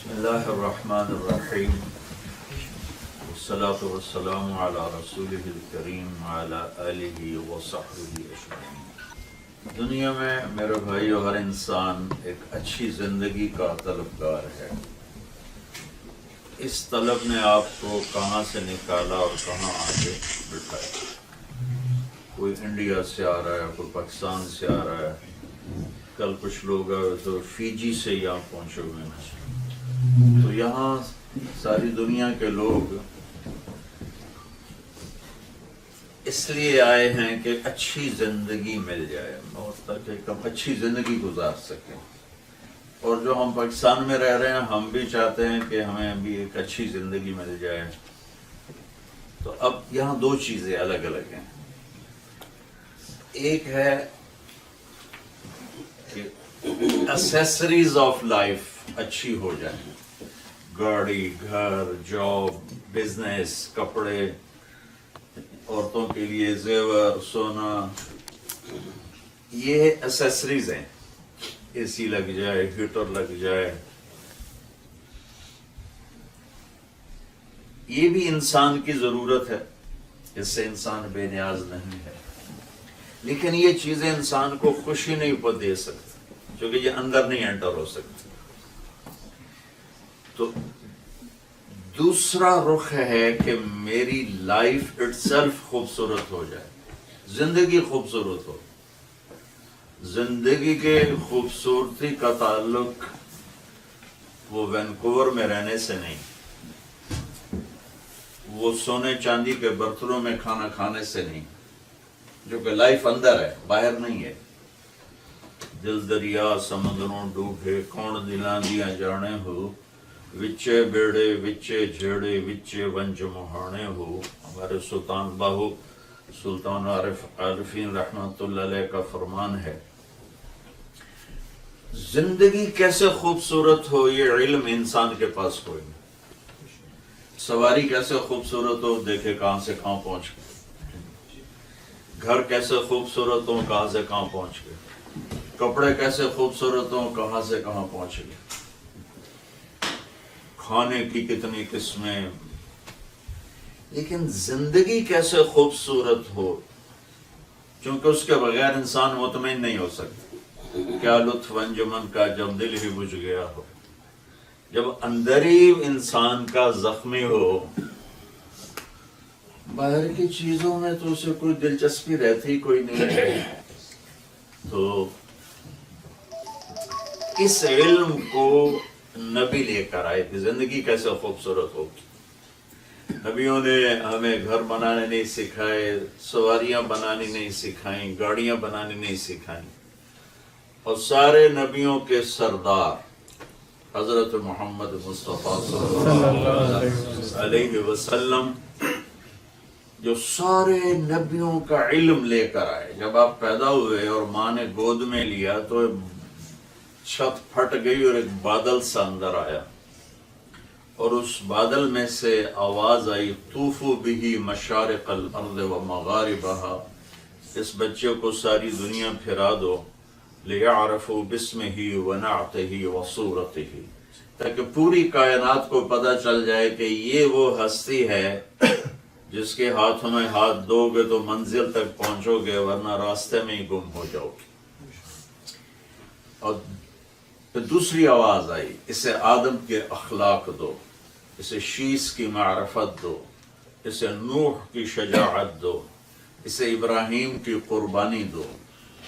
بسم اللہ الرحمن الرحیم والصلاة والسلام علی رسولہ الکریم وعلی آلہ وصحبہ اجمعین۔ دنیا میں میرے بھائیو ہر انسان ایک اچھی زندگی کا طلبگار ہے۔ اس طلب نے آپ کو کہاں سے نکالا اور کہاں آگے بٹھایا۔ کوئی انڈیا سے آ رہا ہے، کوئی پاکستان سے آ رہا ہے، کل کچھ لوگ تو فیجی سے یہاں پہنچے ہوئے ہیں۔ تو یہاں ساری دنیا کے لوگ اس لیے آئے ہیں کہ اچھی زندگی مل جائے، موت تک ایک ہم اچھی زندگی گزار سکیں۔ اور جو ہم پاکستان میں رہ رہے ہیں ہم بھی چاہتے ہیں کہ ہمیں بھی ایک اچھی زندگی مل جائے۔ تو اب یہاں دو چیزیں الگ الگ ہیں۔ ایک ہے کہ ایسیسریز آف لائف اچھی ہو جائیں، گاڑی، گھر، جاب، بزنس، کپڑے، عورتوں کے لیے زیور، سونا، یہ ایسیسریز ہیں۔ اے سی لگ جائے، ہیٹر لگ جائے، یہ بھی انسان کی ضرورت ہے، اس سے انسان بے نیاز نہیں ہے۔ لیکن یہ چیزیں انسان کو خوشی نہیں دے سکتی، کیونکہ یہ اندر نہیں انٹر ہو سکتی۔ تو دوسرا رخ ہے کہ میری لائف اٹ سیلف خوبصورت ہو جائے، زندگی خوبصورت ہو۔ زندگی کے خوبصورتی کا تعلق وہ وینکوور میں رہنے سے نہیں، وہ سونے چاندی کے برتنوں میں کھانا کھانے سے نہیں، جو کہ لائف اندر ہے، باہر نہیں ہے۔ دل دریا سمندروں ڈوبے، کون دلاں دیاں جانے ہو، وچے بیڑے وچے جھیڑے وچے ونج مہانے ہو۔ ہمارے سلطان باہو سلطان عارفین رحمۃ اللہ علیہ کا فرمان ہے، زندگی کیسے خوبصورت ہو یہ علم انسان کے پاس کوئی نہیں۔ سواری کیسے خوبصورت ہو، دیکھے کہاں سے کہاں پہنچ گئے۔ گھر کیسے خوبصورت ہو، کہاں سے کہاں پہنچ گئے۔ کپڑے کیسے خوبصورت ہو، کہاں سے کہاں پہنچ گئے۔ کھانے کی کتنی قسمیں، لیکن زندگی کیسے خوبصورت ہو، کیونکہ اس کے بغیر انسان مطمئن نہیں ہو سکتا۔ کیا لطف انجمن کا جب دل ہی بجھ گیا ہو۔ جب اندر ہی انسان کا زخمی ہو، باہر کی چیزوں میں تو اسے کوئی دلچسپی رہتی کوئی نہیں ہے۔ تو اس علم کو نبی لے کر آئے کہ زندگی کیسے خوبصورت ہوگی۔ نبیوں نے ہمیں گھر بنانے نہیں سکھائے، سواریاں بنانی نہیں سکھائیں، گاڑیاں بنانی نہیں سکھائیں، اور سارے نبیوں کے سردار حضرت محمد مصطفیٰ صلی اللہ علیہ وسلم جو سارے نبیوں کا علم لے کر آئے۔ جب آپ پیدا ہوئے اور ماں نے گود میں لیا تو چھت پھٹ گئی اور ایک بادل سا اندر آیا، اور اس بادل میں سے آواز آئی، طوفوا بہ مشارق الارض و مغاربہا، اس بچے کو ساری دنیا پھرا دو، لیعرفوا باسمہ و نعتہ و صورتہ، تاکہ پوری کائنات کو پتہ چل جائے کہ یہ وہ ہستی ہے جس کے ہاتھوں میں ہاتھ دو گے تو منزل تک پہنچو گے، ورنہ راستے میں ہی گم ہو جاؤ گے۔ اور پھر دوسری آواز آئی، اسے آدم کے اخلاق دو، اسے شیس کی معرفت دو، اسے نوح کی شجاعت دو، اسے ابراہیم کی قربانی دو،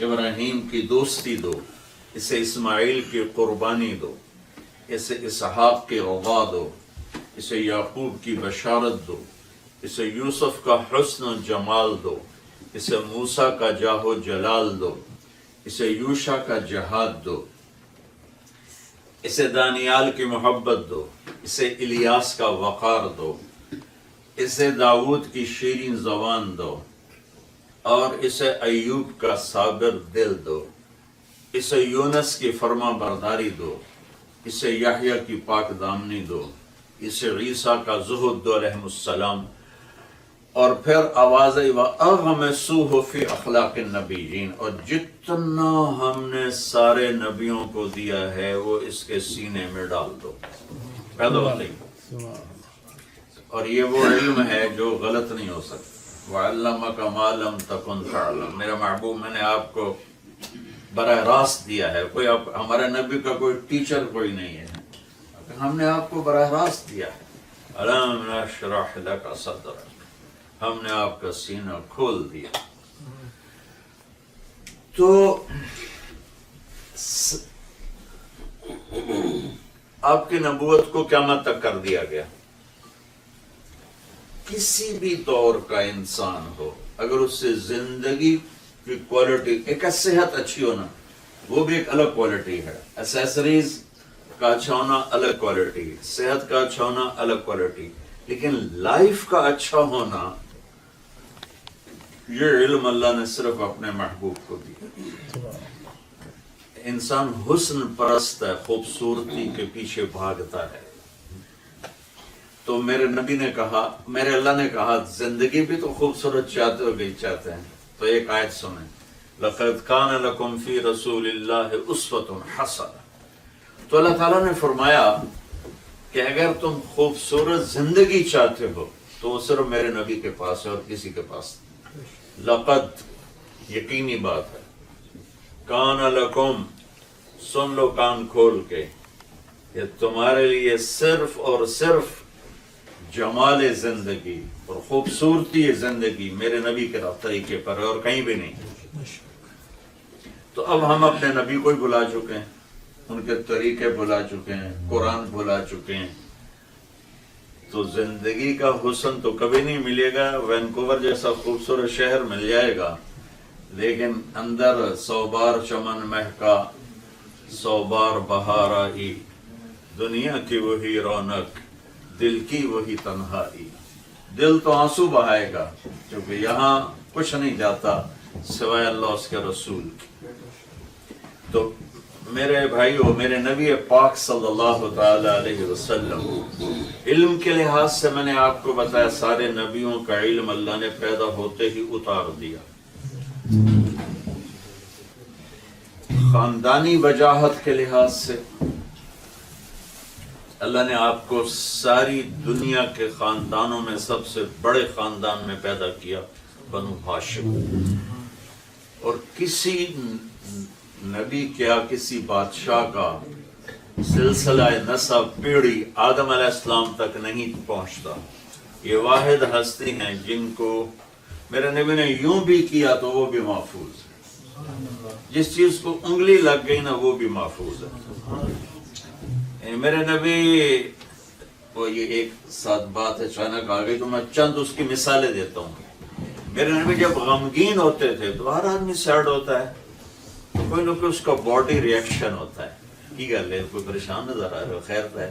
ابراہیم کی دوستی دو، اسے اسماعیل کی قربانی دو، اسے اسحاق کی رضا دو، اسے یعقوب کی بشارت دو، اسے یوسف کا حسن و جمال دو، اسے موسیٰ کا جاہ و جلال دو، اسے یوشع کا جہاد دو، اسے دانیال کی محبت دو، اسے الیاس کا وقار دو، اسے داؤد کی شیریں زبان دو، اور اسے ایوب کا صابر دل دو، اسے یونس کی فرما برداری دو، اسے یحییٰ کی پاک دامنی دو، اسے عیسیٰ کا زہد دو علیہ السلام۔ اور پھر آواز آئی وَأَغْمِسُوهُ فِي أَخْلَاقِ النَّبِيِّينَ، اور جتنا ہم نے سارے نبیوں کو دیا ہے وہ اس کے سینے میں ڈال دو۔ پیدا ہوتے ہی. اور یہ وہ علم ہے جو غلط نہیں ہو سکتا. وَعَلَّمَكَ مَا لَمْ تَكُنْ تَعْلَمْ. میرا محبوب میں نے آپ کو براہ راست دیا ہے. کوئی ہمارے نبی کا کوئی ٹیچر کوئی نہیں ہے, ہم نے آپ کو براہ راست دیا ہے. أَلَمْ نَشْرَحْ لَكَ صَدْرَكَ. ہم نے آپ کا سینہ کھول دیا. تو آپ کی نبوت کو قیامت تک کر دیا گیا. کسی بھی دور کا انسان ہو, اگر اس سے زندگی کی کوالٹی, ایک صحت اچھی ہونا وہ بھی ایک الگ کوالٹی ہے, ایسیسریز کا اچھا ہونا الگ کوالٹی, صحت کا اچھا ہونا الگ کوالٹی, لیکن لائف کا اچھا ہونا یہ علم اللہ نے صرف اپنے محبوب کو دیا. انسان حسن پرست ہے, خوبصورتی کے پیچھے بھاگتا ہے. تو میرے نبی نے کہا, میرے اللہ نے کہا زندگی بھی تو خوبصورت چاہتے ہو بھی چاہتے ہیں. تو ایک آیت سنیں, لَقَدْ كَانَ لَكُمْ فِي رَسُولِ اللَّهِ أُسْوَةٌ حَسَنَةٌ. تو اللہ تعالیٰ نے فرمایا کہ اگر تم خوبصورت زندگی چاہتے ہو تو وہ صرف میرے نبی کے پاس ہے اور کسی کے پاس نہیں. لقد یقینی بات ہے, کان لکم, سن لو کان کھول کے, کہ تمہارے لیے صرف اور صرف جمال زندگی اور خوبصورتی زندگی میرے نبی کے طریقے پر ہے اور کہیں بھی نہیں. تو اب ہم اپنے نبی کو ہی بلا چکے ہیں, ان کے طریقے بلا چکے ہیں, قرآن بلا چکے ہیں. تو زندگی کا حسن تو کبھی نہیں ملے گا. وینکوور جیسا خوبصورت شہر مل جائے گا, لیکن اندر 100 بار چمن مہکا 100 بار بہار آئی, دنیا کی وہی رونق دل کی وہی تنہائی. دل تو آنسو بہائے گا کیونکہ یہاں کچھ نہیں جاتا سوائے اللہ اس کے رسول کی. تو میرے بھائیو, میرے نبی پاک صلی اللہ تعالی علیہ وسلم, علم کے لحاظ سے میں نے آپ کو بتایا سارے نبیوں کا علم اللہ نے پیدا ہوتے ہی اتار دیا. خاندانی وجاہت کے لحاظ سے اللہ نے آپ کو ساری دنیا کے خاندانوں میں سب سے بڑے خاندان میں پیدا کیا, بنو ہاشم. اور کسی نبی کیا کسی بادشاہ کا سلسلہ نسب پیڑھی آدم علیہ السلام تک نہیں پہنچتا. یہ واحد ہستی ہیں جن کو میرے نبی نے یوں بھی کیا تو وہ بھی محفوظ ہے. جس چیز کو انگلی لگ گئی نا وہ بھی محفوظ ہے. میرے نبی, وہ یہ ایک ساتھ بات اچانک آ گئی تو میں چند اس کی مثالیں دیتا ہوں. میرے نبی جب غمگین ہوتے تھے تو ہر آدمی سیڈ ہوتا ہے, کوئی نہ کوئی اس کا باڈی ریئیکشن ہوتا ہے. کی گل ہے, کوئی پریشان نظر آ رہا ہے, خیر ہے,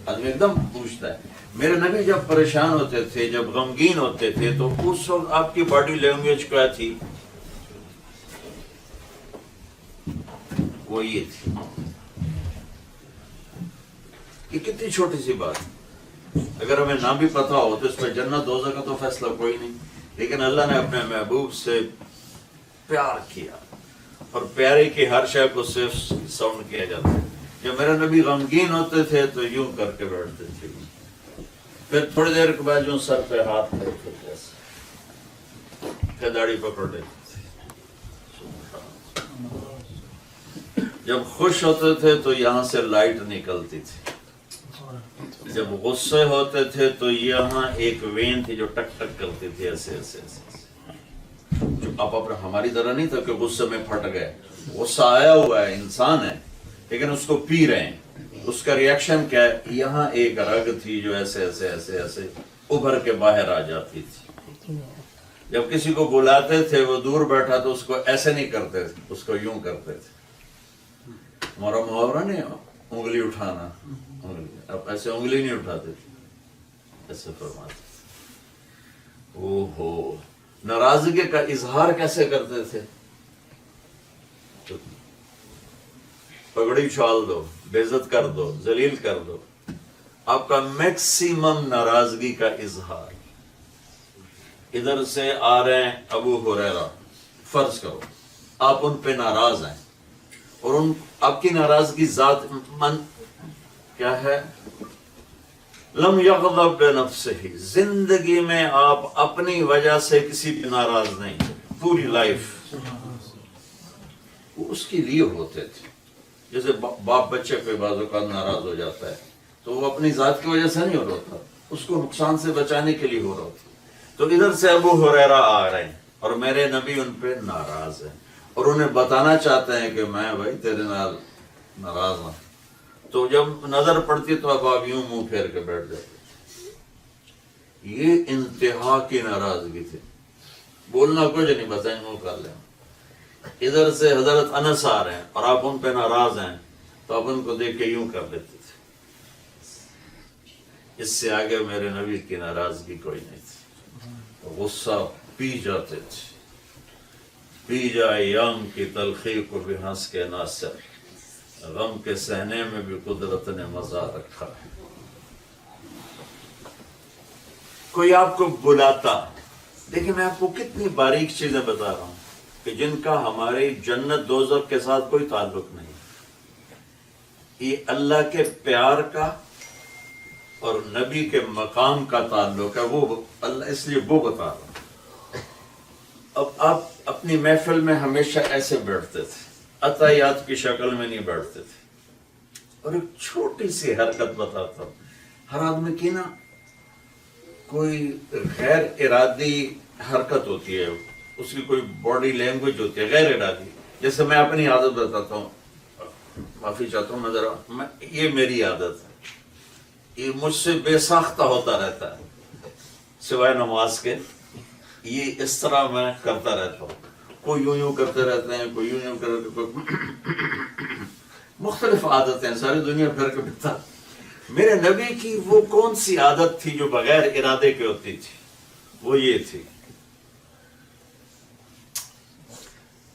آدمی ایک دم پوچھتا ہے. میرے نبی جب پریشان ہوتے تھے, جب غمگین ہوتے تھے, تو اس وقت آپ کی باڈی لینگویج کیا تھی؟ وہ یہ تھی. یہ کتنی چھوٹی سی بات, اگر ہمیں نہ بھی پتا ہو تو اس پہ جنت دوزخ کا تو فیصلہ کوئی نہیں, لیکن اللہ نے اپنے محبوب سے پیار کیا, اور پیارے کی ہر شے کو صرف ساؤنڈ کیا جاتا ہے. جب میرے نبی غمگین ہوتے تھے تو یوں کر کے بیٹھتے تھے, پھر تھوڑی دیر کے بعد یوں سر پہ ہاتھ پھیرتے تھے, پھر داڑھی پکڑ لیتے تھے. جب خوش ہوتے تھے تو یہاں سے لائٹ نکلتی تھی, جب غصے ہوتے تھے تو یہاں ایک وین تھی جو ٹک ٹک کرتی تھی ایسے ایسے ایسے. جو آپ ہماری طرح نہیں تھا کہ غصے میں پھٹ گئے, غصہ آیا ہوا ہے, انسان ہے, لیکن اس کو پی رہے ہیں. اس کا ریئیکشن کیا ہے؟ یہاں ایک رگ تھی جو ایسے ایسے ایسے ایسے ابھر کے باہر آ جاتی تھی. جب کسی کو بلاتے تھے وہ دور بیٹھا تو اس کو ایسے نہیں کرتے تھے, اس کو یوں کرتے تھے. ہمارا محاورہ نہیں, انگلی اٹھانا, اب ایسے انگلی نہیں اٹھاتے تھے, ایسے فرماتے تھے. او ہو, ناراضگی کا اظہار کیسے کرتے تھے؟ پگڑی چھال دو, بے عزت کر دو, ذلیل کر دو. آپ کا میکسیمم ناراضگی کا اظہار. ادھر سے آ رہے ہیں ابو ہریرہ, فرض کرو آپ ان پہ ناراض ہیں, اور ان آپ کی ناراضگی ذات من کیا ہے, لم یغضب بنفسہ، زندگی میں آپ اپنی وجہ سے کسی پہ ناراض نہیں تھے، پوری لائف وہ اس کے لیے ہوتے تھے. جیسے باپ بچے پہ بعض اوقات ناراض ہو جاتا ہے تو وہ اپنی ذات کی وجہ سے نہیں ہو رہا ہوتا، اس کو نقصان سے بچانے کے لیے ہو رہا ہوتا. تو ادھر سے ابو ہریرہ آ رہے ہیں اور میرے نبی ان پہ ناراض ہیں اور انہیں بتانا چاہتے ہیں کہ میں بھائی تیرے نال ناراض ہوں. تو جب نظر پڑتی تو اب آپ یوں منہ پھیر کے بیٹھ جاتے. یہ انتہا کی ناراضگی تھی، بولنا کچھ نہیں، بس منہ کر لیں. ادھر سے حضرت انس آ رہے ہیں اور آپ ان پہ ناراض ہیں تو آپ ان کو دیکھ کے یوں کر لیتے تھے. اس سے آگے میرے نبی کی ناراضگی کوئی نہیں تھی. غصہ پی جاتے تھے، پی جائے یم کی تلخی کو بھی ہنس کے ناصر، غم کے سہنے میں بھی قدرت نے مزہ رکھا ہے. کوئی آپ کو بلاتا، دیکھیں میں آپ کو کتنی باریک چیزیں بتا رہا ہوں کہ جن کا ہماری جنت دوزخ کے ساتھ کوئی تعلق نہیں. یہ اللہ کے پیار کا اور نبی کے مقام کا تعلق ہے، وہ اللہ اس لیے وہ بتا رہا ہوں. اب آپ اپنی محفل میں ہمیشہ ایسے بیٹھتے تھے، عطیات کی شکل میں نہیں بیٹھتے تھے. اور ایک چھوٹی سی حرکت بتاتا ہوں. ہر آدمی کی نا کوئی غیر ارادی حرکت ہوتی ہے، اس کی کوئی باڈی لینگویج ہوتی ہے غیر ارادی. جیسے میں اپنی عادت بتاتا ہوں، معافی چاہتا ہوں، میں یہ میری عادت ہے، یہ مجھ سے بے ساختہ ہوتا رہتا ہے سوائے نماز کے. یہ اس طرح میں کرتا رہتا ہوں. کوئی یوں یوں کرتے رہتے ہیں، کوئی یوں یوں کرتے، مختلف عادتیں ساری دنیا پھر کے بتا. میرے نبی کی وہ کون سی عادت تھی جو بغیر ارادے کی ہوتی تھی؟ وہ یہ تھی.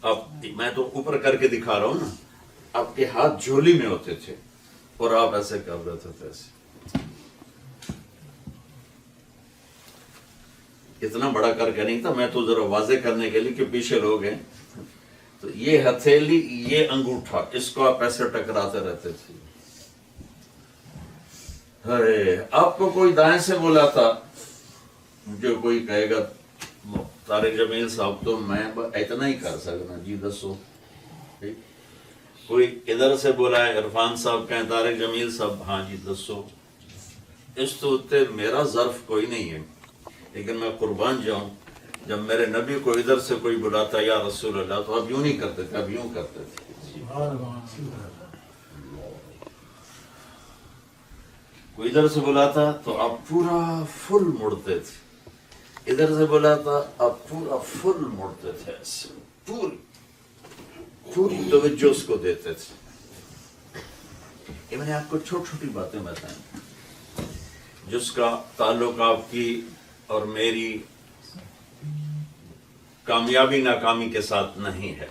اب میں تو اوپر کر کے دکھا رہا ہوں نا، آپ کے ہاتھ جھولی میں ہوتے تھے اور آپ ایسے کر رہے تھے. ایسے اتنا بڑا کر کے نہیں تھا، میں تو ذرا واضح کرنے کے لیے کہ پیچھے لوگ ہیں. تو یہ ہتھیلی، یہ انگوٹھا، اس کو آپ ایسے ٹکراتے رہتے تھے. آپ کو کوئی دائیں سے بولا تھا، مجھے کوئی کہے گا طارق جمیل صاحب تو میں اتنا ہی کر سکنا، جی دسو. کوئی ادھر سے بولا ہے عرفان صاحب کہیں طارق جمیل صاحب، ہاں جی دسو. اس تو میرا ظرف کوئی نہیں ہے، لیکن میں قربان جاؤں جب میرے نبی کو ادھر سے کوئی بلاتا یا رسول اللہ تو اب یوں نہیں کرتے تھے، اب یوں کرتے تھے. کوئی ادھر سے بلاتا تو آپ پورا فل مڑتے تھے، ادھر سے بلاتا آپ پورا فل مڑتے تھے، ایسے پوری توجہ اس کو دیتے تھے. یہ میں نے آپ کو چھوٹی چھوٹی باتیں بتائیں جس کا تعلق آپ کی اور میری کامیابی ناکامی کے ساتھ نہیں ہے.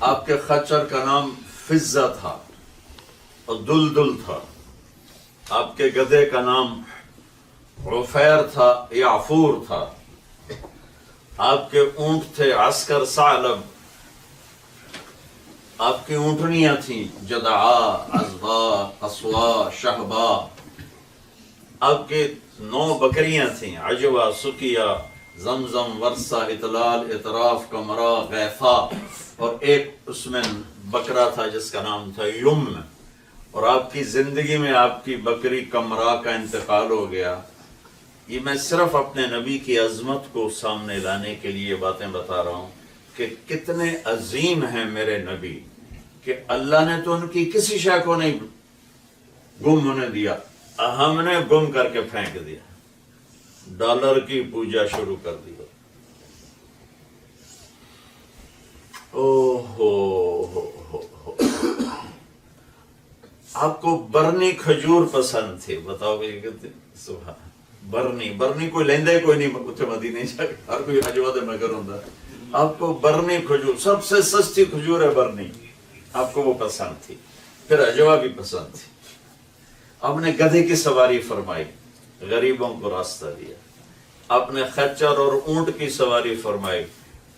آپ کے خچر کا نام فضہ تھا اور دلدل تھا. آپ کے گدھے کا نام عفیر تھا یا عفور تھا. آپ کے اونٹ تھے عسکر ثعلب. آپ کی اونٹنیاں تھیں جدعا، عزبا، قصوا، شہبا. آپ کے 9 بکریاں تھیں عجوہ، سکیہ، زمزم، ورثہ، اطلال، اطراف، کمرہ، غیفہ، اور ایک اس میں بکرا تھا جس کا نام تھا یم. اور آپ کی زندگی میں آپ کی بکری کمرہ کا انتقال ہو گیا. یہ میں صرف اپنے نبی کی عظمت کو سامنے لانے کے لیے باتیں بتا رہا ہوں کہ کتنے عظیم ہیں میرے نبی، کہ اللہ نے تو ان کی کسی شے کو نہیں گم ہونے دیا، ہم نے گم کر کے پھینک دیا، ڈالر کی پوجا شروع کر دی. آپ کو برنی کھجور پسند تھی، بتاؤ صبح برنی کوئی لیندہ ہی کوئی نہیں اتنے مدینے جا کے، ہر کوئی عجوہ دے مگر ہوں. آپ کو برنی کھجور، سب سے سستی کھجور ہے برنی، آپ کو وہ پسند تھی. پھر عجوہ بھی پسند تھی. آپ نے گدھے کی سواری فرمائی، غریبوں کو راستہ دیا. آپ نے خچر اور اونٹ کی سواری فرمائی،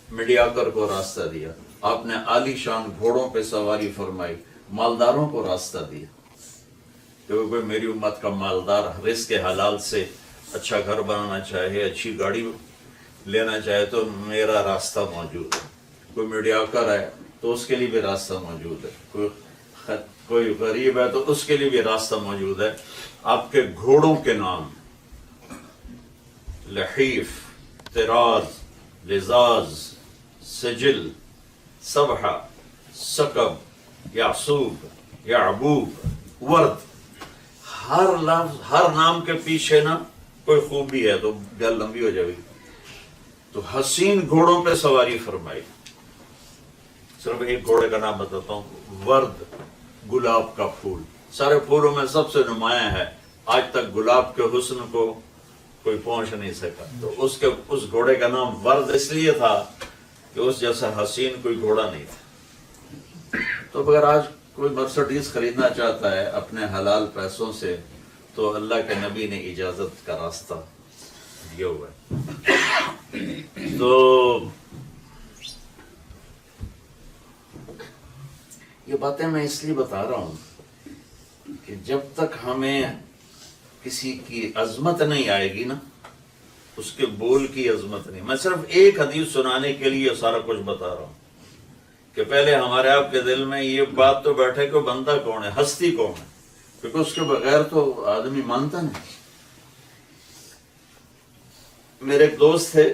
میڈیاکر کو راستہ دیا. آپ نے عالی شان گھوڑوں پہ سواری فرمائی، مالداروں کو راستہ دیا. کہ کوئی میری امت کا مالدار رزق حلال سے اچھا گھر بنانا چاہے، اچھی گاڑی لینا چاہے تو میرا راستہ موجود ہے. کوئی میڈیاکر ہے تو اس کے لیے بھی راستہ موجود ہے. کوئی غریب ہے تو اس کے لیے بھی راستہ موجود ہے. آپ کے گھوڑوں کے نام لحیف، طراز، لزاز، سجل، صبحہ، سکب، یعصوب، یعبوب، ورد، ہر لفظ ہر نام کے پیچھے نا کوئی خوبی ہے تو گل لمبی ہو جائے گی. تو حسین گھوڑوں پہ سواری فرمائی. صرف ایک گھوڑے کا نام بتاتا ہوں، ورد، گلاب کا پھول. سارے پھولوں میں سب سے نمایاں ہے. آج تک گلاب کے حسن کو کوئی پہنچ نہیں سکا. تو اس گھوڑے کا نام ورد اس لیے تھا کہ اس جیسا حسین کوئی گھوڑا نہیں تھا. تو اگر آج کوئی مرسڈیز خریدنا چاہتا ہے اپنے حلال پیسوں سے تو اللہ کے نبی نے اجازت کا راستہ دیا ہوا ہے. تو یہ باتیں میں اس لیے بتا رہا ہوں کہ جب تک ہمیں کسی کی عظمت نہیں آئے گی نا، اس کے بول کی عظمت نہیں. میں صرف ایک حدیث سنانے کے لیے سارا کچھ بتا رہا ہوں کہ پہلے ہمارے آپ کے دل میں یہ بات تو بیٹھے کہ بندہ کون ہے، ہستی کون ہے، کیونکہ اس کے بغیر تو آدمی مانتا نہیں. میرے ایک دوست تھے،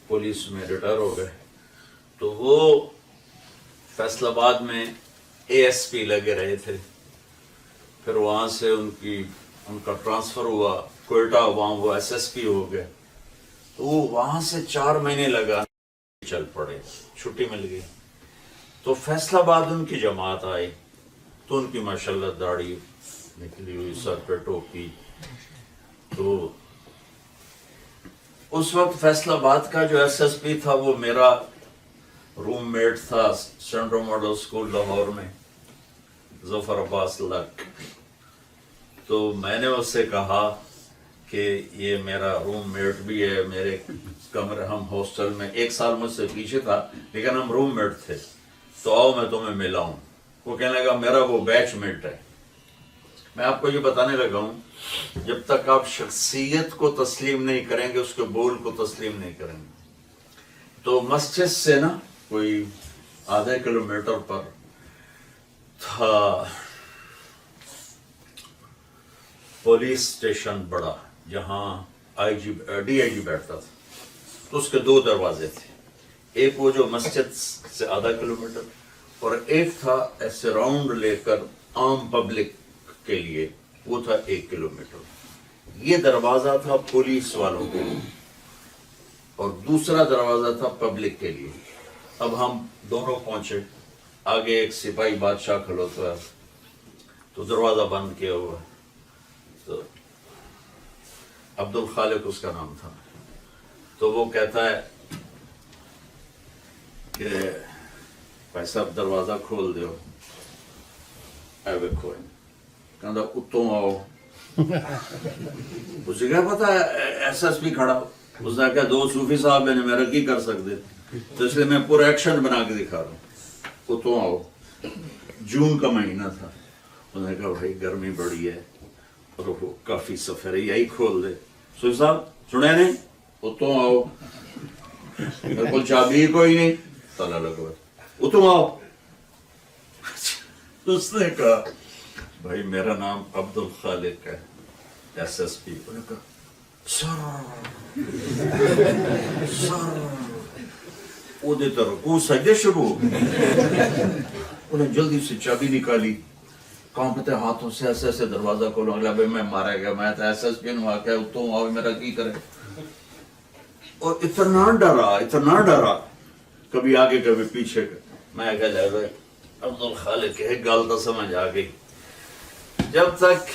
پولیس میں ریٹائر ہو گئے، تو وہ فیصل آباد میں اے ایس پی لگے رہے تھے. پھر وہاں سے ان کا ٹرانسفر ہوا کوئٹہ، وہاں وہ ایس ایس پی ہو گئے. تو وہ وہاں سے 4 مہینے لگا چل پڑے، چھٹی مل گئی. تو فیصل آباد ان کی جماعت آئی تو ان کی ماشاءاللہ داڑھی نکلی ہوئی، سر پہ ٹوپی. تو اس وقت فیصل آباد کا جو ایس ایس پی تھا وہ میرا روم میٹ تھا سینٹرل ماڈل اسکول لاہور میں، ظفر عباس لک. تو میں نے اس سے کہا کہ یہ میرا روم میٹ بھی ہے، میرے کمرے، ہم ہاسٹل میں 1 سال مجھ سے پیچھے تھا لیکن ہم روم میٹ تھے، تو آؤ میں تمہیں ملاؤں. وہ کہنے لگا میرا وہ بیچ میٹ ہے. میں آپ کو یہ بتانے لگا ہوں جب تک آپ شخصیت کو تسلیم نہیں کریں گے اس کے بول کو تسلیم نہیں کریں گے. تو مسجد سے نا کوئی آدھے کلومیٹر پر تھا پولیس اسٹیشن بڑا، جہاں ڈی آئی جی بیٹھتا تھا. تو اس کے 2 دروازے تھے، ایک وہ جو مسجد سے آدھا کلومیٹر اور ایک تھا ایسے راؤنڈ لے کر عام پبلک کے لیے، وہ تھا 1 کلومیٹر. یہ دروازہ تھا پولیس والوں کے لیے اور دوسرا دروازہ تھا پبلک کے لیے. اب ہم دونوں پہنچے، آگے ایک سپاہی بادشاہ کھلوتا ہے تو دروازہ بند کیا ہوا. تو عبد الخالق اس کا نام تھا. تو وہ کہتا ہے کہ بھائی صاحب دروازہ کھول دیو. اے ویکھو کہندا اتوں آؤ. اسے کیا پتا ایس ایس پی کھڑا. اس نے کہا 2 صوفی صاحب نے میرا کی کر سکتے، تو اس لیے میں پورا ایکشن بنا کے دکھا رہا ہوں. اتوں آؤ. جون کا مہینہ تھا. انہوں نے کہا بھائی گرمی بڑی ہے اور وہ کافی سفر ہے، یہی کھول دے. صوفی صاحب سنے نہیں، اتوں آؤ. میرے کو چابی کوئی نہیں، تالا لگا. اتوں آؤ. اس نے کہا بھائی میرا نام عبد الخالق ہے، ایس ایس پی. انہوں نے کہا سر وہ دیتا رکو سجدے شروع ہو گئے. انہیں جلدی سے چابی نکالی، کانپتے ہاتھوں سے ایسے ایسے دروازہ کھولو. اگلا بھائی میں مارا گیا، میں تو ایس ایس پی ہوں، آ کے اتوں آؤ میرا کی کرے. اور اتنا ڈرا کبھی آگے کبھی پیچھے. میں کہا جائے بھائی عبد الخالق ایک گال تو سمجھ آ گئی. جب تک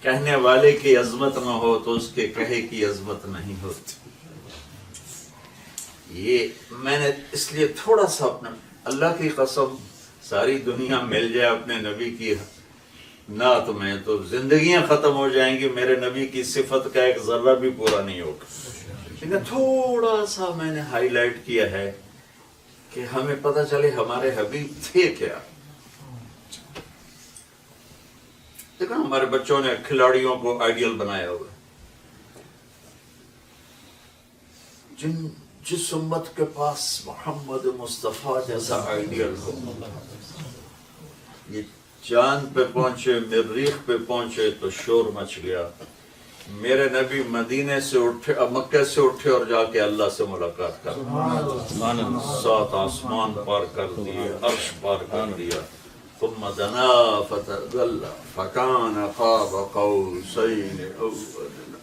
کہنے والے کی عظمت نہ ہو تو اس کے کہے کی عظمت نہیں ہوتی. یہ میں نے اس لیے تھوڑا سا اپنا، اللہ کی قسم ساری دنیا مل جائے اپنے نبی کی نعت میں تو زندگیاں ختم ہو جائیں گی، میرے نبی کی صفت کا ایک ذرہ بھی پورا نہیں ہوگا. لیکن تھوڑا سا میں نے ہائی لائٹ کیا ہے کہ ہمیں پتہ چلے ہمارے حبیب تھے کیا. دیکھا ہمارے بچوں نے کھلاڑیوں کو آئیڈیل بنایا ہوا جس امت کے پاس محمد مصطفیٰ جیسا آئیڈیل ہو، یہ چاند پہ پہنچے، مریخ پہ پہنچے تو شور مچ گیا. میرے نبی مدینے سے اٹھے، مکہ سے اٹھے اور جا کے اللہ سے ملاقات کر 7 آسمان پار کر دیے، عرش پار کر دیا. ثم دنا فتدلى فكان قاب قوسين او ادنى.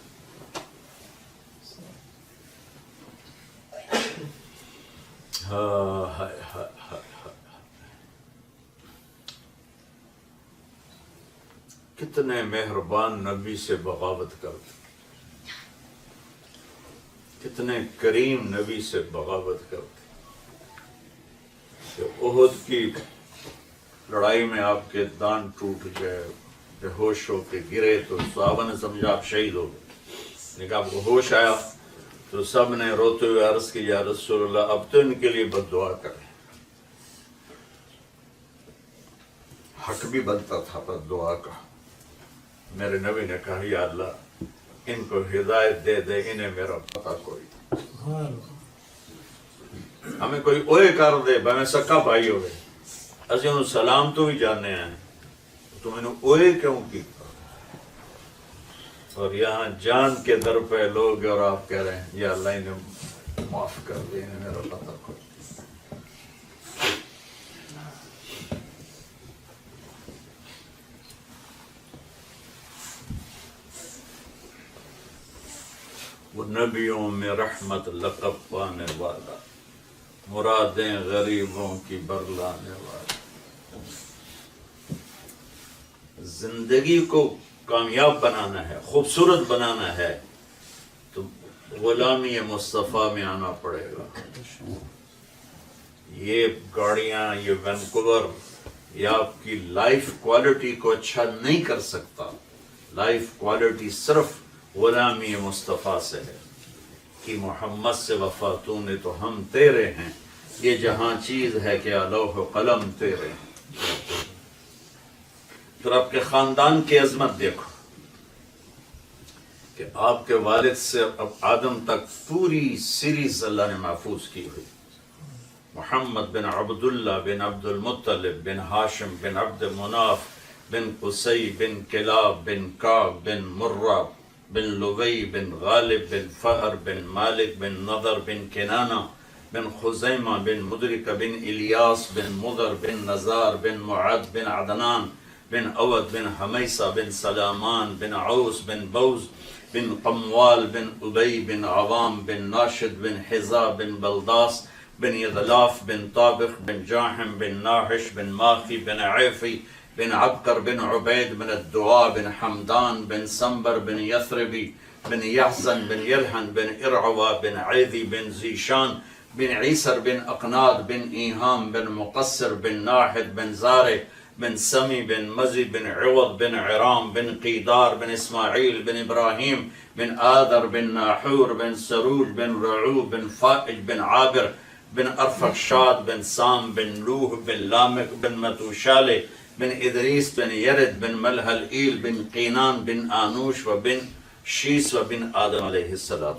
کتنے مہربان نبی سے بغاوت کرتے، کتنے کریم نبی سے بغاوت کرتے کہ احد کی لڑائی میں آپ کے دان ٹوٹ گئے، بے ہوش ہو کے گرے تو صحابہ نے سمجھا آپ شہید ہو گئے. لیکن آپ کو ہوش آیا تو سب نے روتے ہوئے عرض کی یا رسول اللہ اب تو ان کے لیے بد دعا کریں. حق بھی بنتا تھا بد دعا کا. میرے نبی نے کہا یا اللہ ان کو ہدایت دے دے، انہیں میرا پتہ کوئی، ہمیں کوئی اوے کر دے، میں سکا بھائی ہوئے اسی انہوں سلام تو بھی جانے ہیں، تو میں نے اوے کیوں کی؟ اور یہاں جان کے در پہ لوگ اور آپ کہہ رہے ہیں یا اللہ انہیں معاف کر دے، انہیں میرا پتہ کوئی. وہ نبیوں میں رحمت لقب پانے والا، مرادیں غریبوں کی برلانے والا. زندگی کو کامیاب بنانا ہے، خوبصورت بنانا ہے تو غلامی مصطفیٰ میں آنا پڑے گا. یہ گاڑیاں، یہ وینکوور، یہ آپ کی لائف کوالٹی کو اچھا نہیں کر سکتا. لائف کوالٹی صرف غلامی مصطفیٰ سے ہے کہ محمد سے وفا تو نے تو ہم تیرے ہیں. یہ جہاں چیز ہے کہ لوح و قلم تیرے ہیں. پھر آپ کے خاندان کی عظمت دیکھو کہ آپ کے والد سے اب آدم تک پوری سیریز اللہ نے محفوظ کی ہوئی. محمد بن عبداللہ بن عبد المطلب بن ہاشم بن عبد مناف بن قصی بن کلاب بن کعب بن مرہ بن لوی بن غالب بن فہر بن مالک بن نضر بن کنانہ بن خزیمہ بن مدرکہ بن الیاس بن مضر بن نزار بن معد بن عدنان بن اود بن حمیسہ بن سلامان بن عوس بن بوز بن قموال بن ابی بن عوام بن ناشد بن حزا بن بلداس بن یضلاف بن طابق بن جاحم بن ناحش بن ماخی بن عیفی بن عبقر بن عبید بن الدعاء بن حمدان بن سنبر بن یثربی بن یحزن بن یلحن بن ارعوا بن عیدی بن زیشان بن عیسر بن اقناد بن ایہام بن مقصر بن ناحد بن زارع بن سمی بن مزی بن عوض بن عرام بن قیدار بن اسماعیل بن ابراہیم بن آدر بن ناحور بن سروج بن رعو بن فائج بن عابر بن ارفخشاد بن سام بن لوح بن لامک بن متوشالہ بن ادریس بن یرد بن ملحل ایل بن قینان بن آنوش و بن شیس و بن آدم علیہ السلام.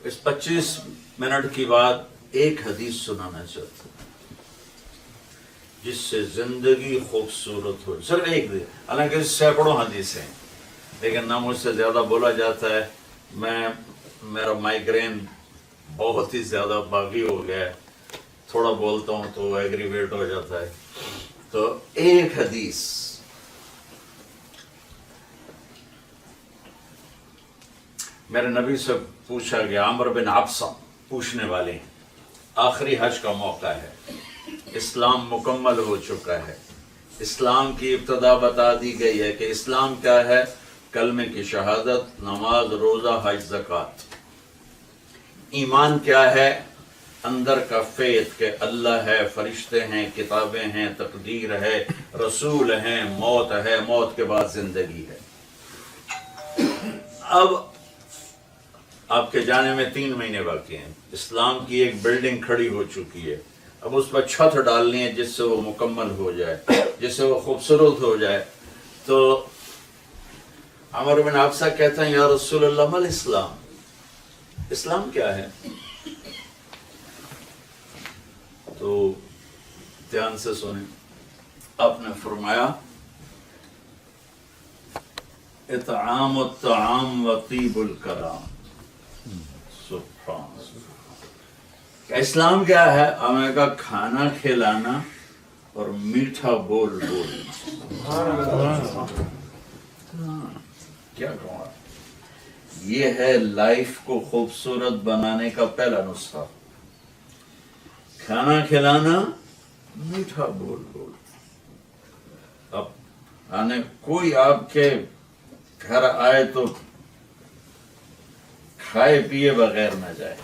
اس 25 منٹ کی بات ایک حدیث سنانا چاہتا ہوں جس سے زندگی خوبصورت ہو. صرف ایک دن، حالانکہ سینکڑوں حدیثیں ہیں لیکن نہ مجھ سے زیادہ بولا جاتا ہے. میرا مائیگرین بہت ہی زیادہ باغی ہو گیا ہے، تھوڑا بولتا ہوں تو ایگریویٹ ہو جاتا ہے. تو ایک حدیث میرے نبی سے پوچھا گیا، عمر بن عبسہ پوچھنے والے ہیں. آخری حج کا موقع ہے، اسلام مکمل ہو چکا ہے. اسلام کی ابتدا بتا دی گئی ہے کہ اسلام کیا ہے، کلمے کی شہادت، نماز، روزہ، حج، زکوٰۃ. ایمان کیا ہے، اندر کا فیض کہ اللہ ہے، فرشتے ہیں، کتابیں ہیں، تقدیر ہے، رسول ہیں، موت ہے، موت کے بعد زندگی ہے. اب آپ کے جانے میں 3 مہینے باقی ہیں. اسلام کی ایک بلڈنگ کھڑی ہو چکی ہے، اب اس پر چھت ڈالنی ہے جس سے وہ مکمل ہو جائے، جس سے وہ خوبصورت ہو جائے. تو عمر بن حفصہ کہتا ہے یا رسول اللہ مل اسلام، اسلام کیا ہے؟ تو دھیان سے سنیں، آپ نے فرمایا اطعام الطعام و طیب الکلام. سبحان اللہ. اسلام کیا ہے؟ ہمیں کا کھانا کھلانا اور میٹھا بول بولنا. کیا کہوں، یہ ہے لائف کو خوبصورت بنانے کا پہلا نسخہ. کھانا کھلانا، میٹھا بول بول. اب کوئی آپ کے گھر آئے تو کھائے پیے بغیر نہ جائے.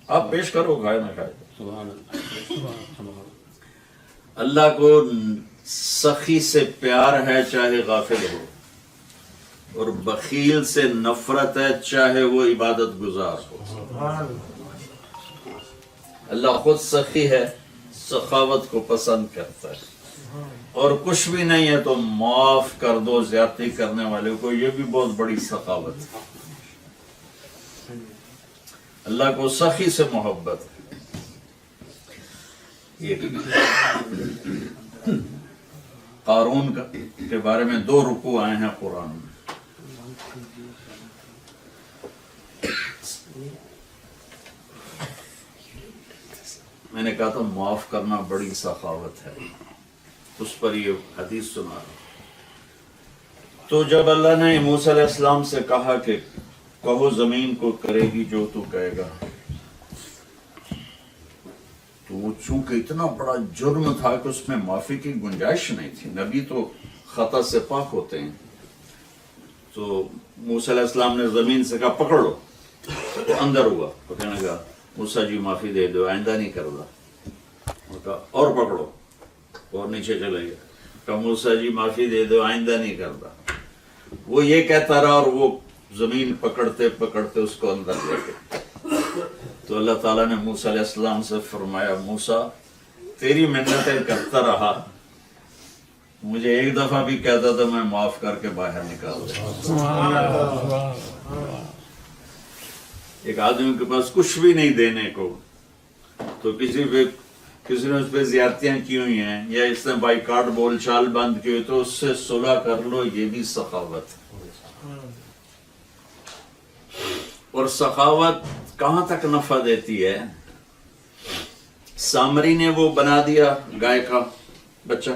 آپ پیش کرو، کھائے نہ کھائے. سبحان اللہ. اللہ کو سخی سے پیار ہے چاہے غافل ہو، اور بخیل سے نفرت ہے چاہے وہ عبادت گزار ہو. اللہ خود سخی ہے، سخاوت کو پسند کرتا ہے، اور کچھ بھی نہیں ہے تو معاف کر دو زیادتی کرنے والے کو. یہ بھی بہت بڑی سخاوت ہے. اللہ کو سخی سے محبت ہے. قارون کے بارے میں 2 رکوع آئے ہیں قرآن میں. میں نے کہا تھا معاف کرنا بڑی سخاوت ہے، اس پر یہ حدیث سنا. تو جب اللہ نے موسیٰ علیہ السلام سے کہا کہ کہو زمین کو کرے گی جو تو کہے گا، تو وہ چونکہ اتنا بڑا جرم تھا کہ اس میں معافی کی گنجائش نہیں تھی. نبی تو خطا سے پاک ہوتے ہیں. تو موسیٰ علیہ السلام نے زمین سے کہا پکڑ لو. وہ اندر ہوا تو کہنے لگا موسیٰ جی معافی دے دو، آئندہ نہیں کردا. کہا اور پکڑو، اور نیچے چلے گیا. کہا موسیٰ جی معافی دے دو، آئندہ نہیں کردا. وہ یہ کہتا رہا اور وہ زمین پکڑتے پکڑتے اس کو اندر لے گئے. تو اللہ تعالیٰ نے موسیٰ علیہ السلام سے فرمایا موسیٰ تیری منتیں کرتا رہا، مجھے ایک دفعہ بھی کہتا تھا میں معاف کر کے باہر نکال دوں. ایک آدمی کے پاس کچھ بھی نہیں دینے کو، تو کسی نے اس پہ زیادتیاں کی ہوئی ہیں یا اس نے بائی کارڈ بول چال بند کی ہوئی تو اس سے صلح کر لو. یہ بھی سخاوت. اور سخاوت کہاں تک نفع دیتی ہے؟ سامری نے وہ بنا دیا گائے کا بچہ،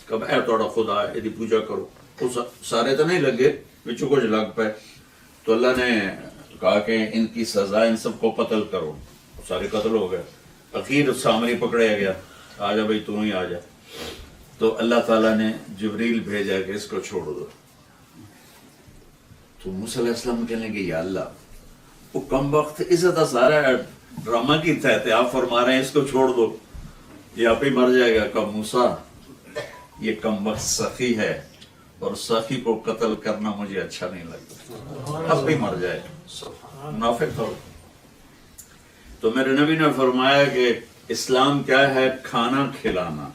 کب اے توڑا خدا ہے یہ پوجا کرو. سارے تو نہیں لگے، بچوں کچھ لگ پائے. تو اللہ نے کہا کہ ان کی سزا ان سب کو قتل کرو. سارے قتل ہو گئے. اخیر سامری پکڑیا گیا، آجا بھائی تو ہی آجا. تو اللہ تعالیٰ نے جبریل بھیجا کہ اس کو چھوڑ دو. تو موسیٰ علیہ السلام کہنے لگے یا اللہ وہ کم وقت عزت سارا ڈرامہ کی تحت آپ فرما رہے ہیں اس کو چھوڑ دو، یہ آپ ہی مر جائے گا. کہ موسیٰ یہ کم وقت سخی ہے اور سخی کو قتل کرنا مجھے اچھا نہیں لگتا، اب بھی مر جائے. منافق ہو. تو میرے نبی نے فرمایا کہ اسلام کیا ہے؟ کھانا کھلانا.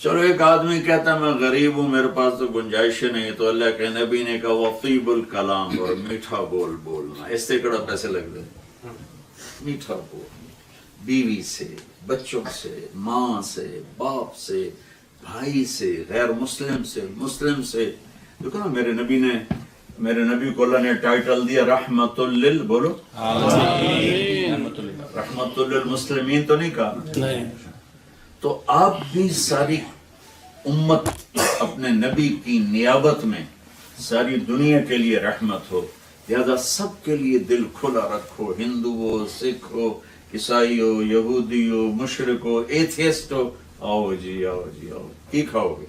چلو ایک آدمی کہتا ہے میں غریب ہوں میرے پاس تو گنجائش نہیں، تو اللہ کے نبی نے کہا وطیب الکلام، اور میٹھا بول بولنا. اس سے کڑا پیسے لگ گئے. میٹھا بول، بیوی سے، بچوں سے، ماں سے، باپ سے، بھائی سے، غیر مسلم سے، مسلم سے. دیکھو نا میرے نبی کو اللہ نے ٹائٹل دیا رحمت لل، بولو رحمت للمسلمین تو نہیں کہا. تو آپ بھی ساری امت اپنے نبی کی نیابت میں ساری دنیا کے لیے رحمت ہو. لہذا سب کے لیے دل کھلا رکھو، ہندو ہو، سکھ ہو، عیسائی ہو، یہودی ہو، مشرک ہو، ایتھیسٹ ہو. آؤ جی آؤ جی آؤ، کی کھاؤ گے؟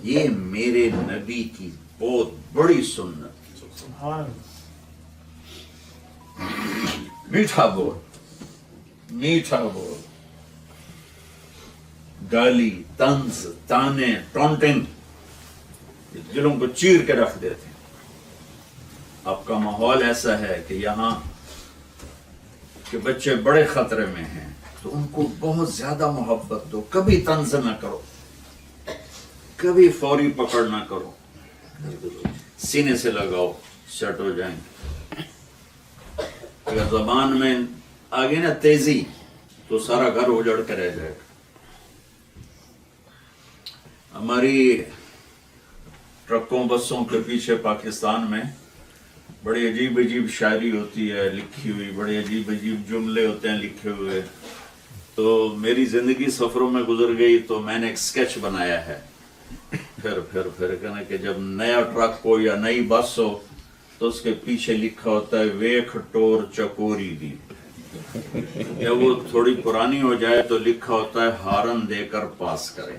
یہ میرے نبی کی بہت بڑی سنت. میٹھا بول، میٹھا بول. گالی، طنز، تانے، ٹونٹنگ دلوں کو چیر کے رکھ دیتے ہیں. آپ کا ماحول ایسا ہے کہ یہاں کہ بچے بڑے خطرے میں ہیں تو ان کو بہت زیادہ محبت دو، کبھی طنز نہ کرو، کبھی فوری پکڑ نہ کرو، سینے سے لگاؤ، سیٹ ہو جائیں گے۔ اگر زبان میں آگے نا تیزی تو سارا گھر اجڑ کے رہ جائے گا۔ ہماری ٹرکوں بسوں کے پیچھے پاکستان میں بڑی عجیب عجیب شاعری ہوتی ہے لکھی ہوئی، بڑے عجیب عجیب جملے ہوتے ہیں لکھے ہوئے۔ تو میری زندگی سفروں میں گزر گئی تو میں نے ایک سکیچ بنایا ہے، پھر کہنا کہ جب نیا ٹرک ہو یا نئی بس ہو تو اس کے پیچھے لکھا ہوتا ہے ویکھ ٹور چکوری دی، یا وہ تھوڑی پرانی ہو جائے تو لکھا ہوتا ہے ہارن دے کر پاس کرے،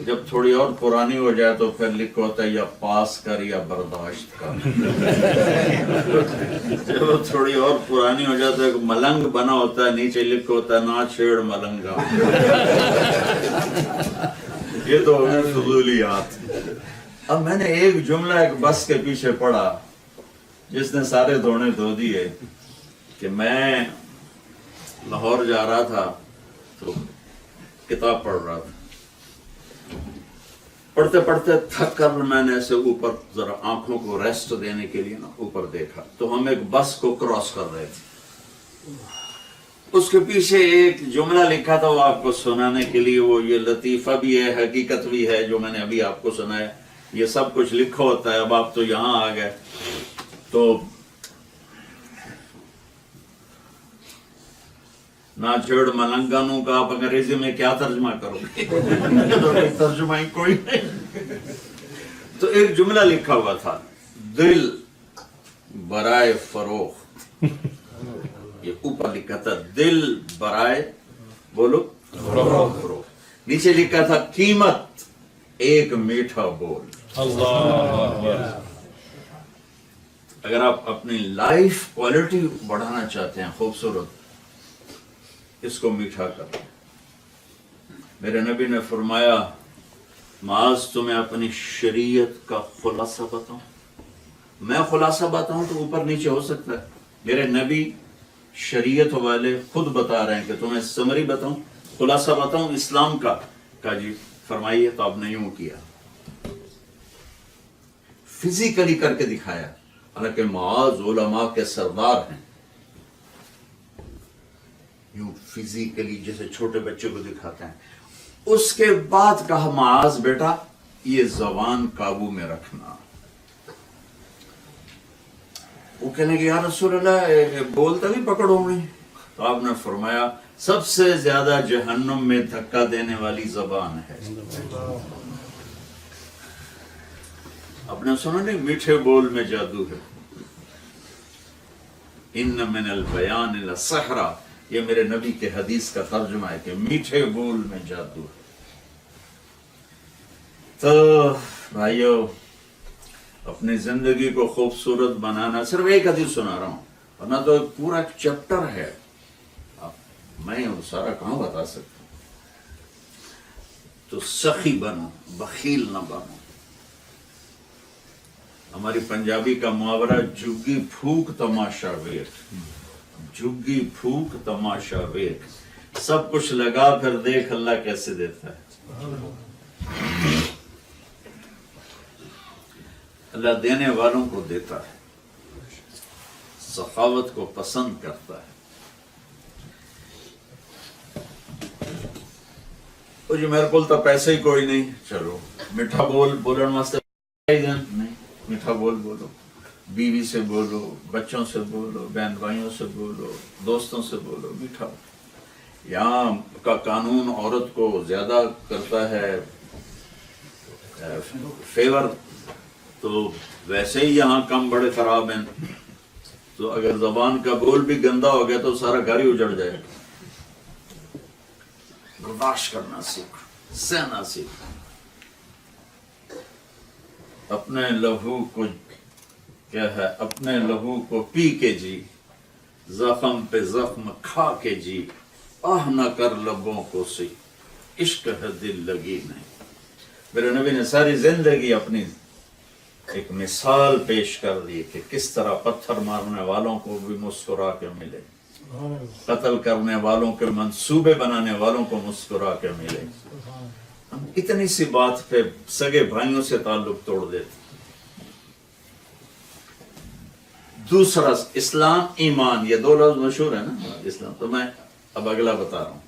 جب تھوڑی اور پرانی ہو جائے تو پھر لکھا ہوتا ہے یا پاس کر یا برداشت کر، جب وہ تھوڑی اور پرانی ہو جائے تو ایک ملنگ بنا ہوتا ہے، نیچے لکھا ہوتا ہے نہ چھیڑ ملنگا۔ یہ تو ہوگی فضولیات۔ اب میں نے ایک جملہ ایک بس کے پیچھے پڑھا جس نے سارے دھونے دھو دیے، کہ میں لاہور جا رہا تھا تو کتاب پڑھ رہا تھا، پڑھتے پڑھتے تھک کر میں نے ایسے اوپر ذرا آنکھوں کو ریسٹ دینے کے لیے نا اوپر دیکھا تو ہم ایک بس کو کراس کر رہے تھے، اس کے پیچھے ایک جملہ لکھا تھا، وہ آپ کو سنانے کے لیے، وہ یہ لطیفہ بھی ہے حقیقت بھی ہے جو میں نے ابھی آپ کو سنایا، یہ سب کچھ لکھا ہوتا ہے۔ اب آپ تو یہاں آ گئے تو نہ چھیڑ ملنگانوں کا آپ انگریزی میں کیا ترجمہ کرو گے؟ ترجمہ ہی کوئی نہیں۔ تو ایک جملہ لکھا ہوا تھا دل برائے فروخت، یہ اوپر لکھا تھا دل برائے بولو فروخت، نیچے لکھا تھا قیمت ایک میٹھا بول۔ اگر آپ اپنی لائف کوالٹی بڑھانا چاہتے ہیں خوبصورت، اس کو میٹھا کر۔ میرے نبی نے فرمایا معاذ تمہیں اپنی شریعت کا خلاصہ بتاؤں؟ میں خلاصہ بتاؤں تو اوپر نیچے ہو سکتا ہے، میرے نبی شریعت والے خود بتا رہے ہیں کہ تمہیں سمری بتاؤں، خلاصہ بتاؤں اسلام کا؟ کہا جی فرمائیے۔ تو آپ نے یوں کیا، فزیکلی کر کے دکھایا، حالانکہ معاذ علماء کے سردار ہیں، یوں فزیکلی جیسے چھوٹے بچے کو دکھاتے ہیں۔ اس کے بعد کہا معاذ بیٹا یہ زبان قابو میں رکھنا۔ وہ کہنے کہ یا رسول اللہ بولتا بھی پکڑو میں، تو آپ نے فرمایا سب سے زیادہ جہنم میں دھکا دینے والی زبان ہے۔ آپ نے سنا نہیں میٹھے بول میں جادو ہے، ان من البیان لسحرا، یہ میرے نبی کے حدیث کا ترجمہ ہے کہ میٹھے بول میں جادو ہے۔ تو بھائیو اپنی زندگی کو خوبصورت بنانا، صرف ایک حدیث سنا رہا ہوں ورنہ تو ایک پورا چیپٹر ہے، میں سارا کہاں بتا سکتا ہوں۔ تو سخی بنو، بخیل نہ بنو۔ ہماری پنجابی کا محاورہ جھگی پھوک تماشا ویکھ، جھگی پھوک تماشا ویکھ، سب کچھ لگا پھر دیکھ اللہ کیسے دیتا ہے۔ اللہ دینے والوں کو دیتا ہے، سخاوت کو پسند کرتا ہے۔ تو جو میرے کو تو پیسے ہی کوئی نہیں، چلو میٹھا بول بولن واسطے نہیں، میٹھا بول بولو، بیوی سے بولو، بچوں سے بولو، بہن بھائیوں سے بولو، دوستوں سے بولو، میٹھا۔ یہاں کا قانون عورت کو زیادہ کرتا ہے فیور، تو ویسے ہی یہاں کم بڑے خراب ہیں، تو اگر زبان کا بول بھی گندا ہو گیا تو سارا گھر ہی اجڑ جائے گا۔ برداشت کرنا سیکھ، سہنا سیکھ، اپنے لہو کو کیا ہے، اپنے لہو کو پی کے جی، زخم پہ زخم کھا کے جی، آہ نہ کر لبوں کو سی، عشق ہے دل لگی نہیں۔ میرے نبی نے ساری زندگی اپنی ایک مثال پیش کر دی کہ کس طرح پتھر مارنے والوں کو بھی مسکرا کے ملے، قتل کرنے والوں کے منصوبے بنانے والوں کو مسکرا کے ملے. ہم اتنی سی بات پہ سگے بھائیوں سے تعلق توڑ دیتے. دوسرا اسلام ایمان، یہ دو لفظ مشہور ہے نا اسلام. تو میں اب اگلا بتا رہا ہوں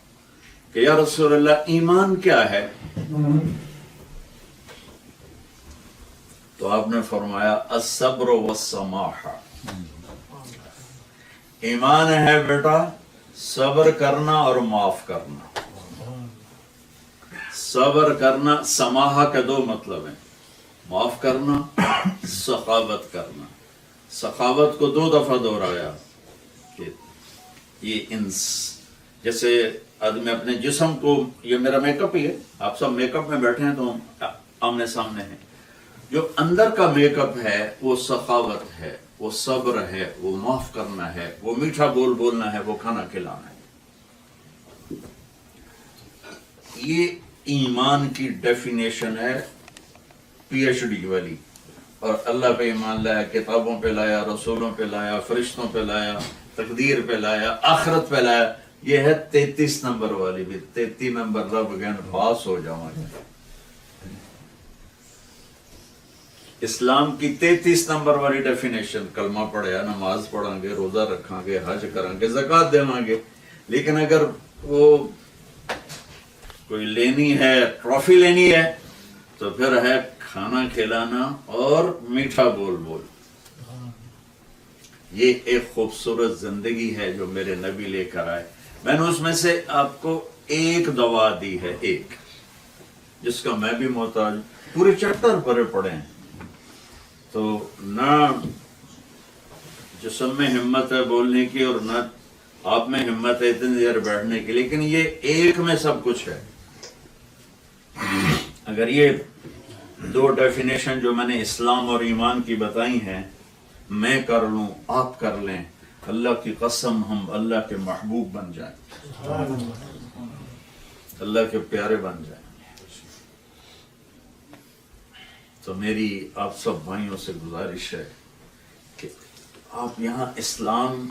کہ یا رسول اللہ ایمان کیا ہے؟ تو آپ نے فرمایا الصبر والسماحہ. ایمان ہے بیٹا صبر کرنا اور معاف کرنا. صبر کرنا، سماحہ کے دو مطلب ہیں، معاف کرنا، سخاوت کرنا. سخاوت کو دو دفعہ دہرایا کہ یہ جیسے آدمی اپنے جسم کو، یہ میرا میک اپ ہی ہے، آپ سب میک اپ میں بیٹھے ہیں تو ہم آمنے سامنے ہیں. جو اندر کا میک اپ ہے وہ سخاوت ہے، وہ صبر ہے، وہ معاف کرنا ہے، وہ میٹھا بولنا ہے، وہ کھانا کھلانا ہے. یہ ایمان کی ڈیفینیشن ہے پی ایچ ڈی والی. اور اللہ پہ ایمان لایا، کتابوں پہ لایا، رسولوں پہ لایا، فرشتوں پہ لایا، تقدیر پہ لایا، آخرت پہ لایا. یہ ہے 33 نمبر والی بھی. 33 نمبر رب گن پاس ہو جاؤں گے. اسلام کی 33 نمبر والی ڈیفینیشن، کلمہ پڑھیا، نماز پڑھیں گے، روزہ رکھیں گے، حج کریں گے، زکوٰۃ دیں گے. لیکن اگر وہ کوئی لینی ہے، ٹرافی لینی ہے، تو پھر ہے کھانا کھلانا اور میٹھا بول. یہ ایک خوبصورت زندگی ہے جو میرے نبی لے کر آئے. میں نے اس میں سے آپ کو ایک دوا دی ہے، ایک جس کا میں بھی محتاج. پورے چیپٹر پر پڑھے ہیں تو نہ جسم میں ہمت ہے بولنے کی اور نہ آپ میں ہمت ہے اتنی دیر بیٹھنے کی، لیکن یہ ایک میں سب کچھ ہے. اگر یہ دو ڈیفینیشن جو میں نے اسلام اور ایمان کی بتائی ہیں میں کر لوں، آپ کر لیں، اللہ کی قسم ہم اللہ کے محبوب بن جائیں، اللہ کے پیارے بن جائیں. تو میری آپ سب بھائیوں سے گزارش ہے کہ آپ یہاں اسلام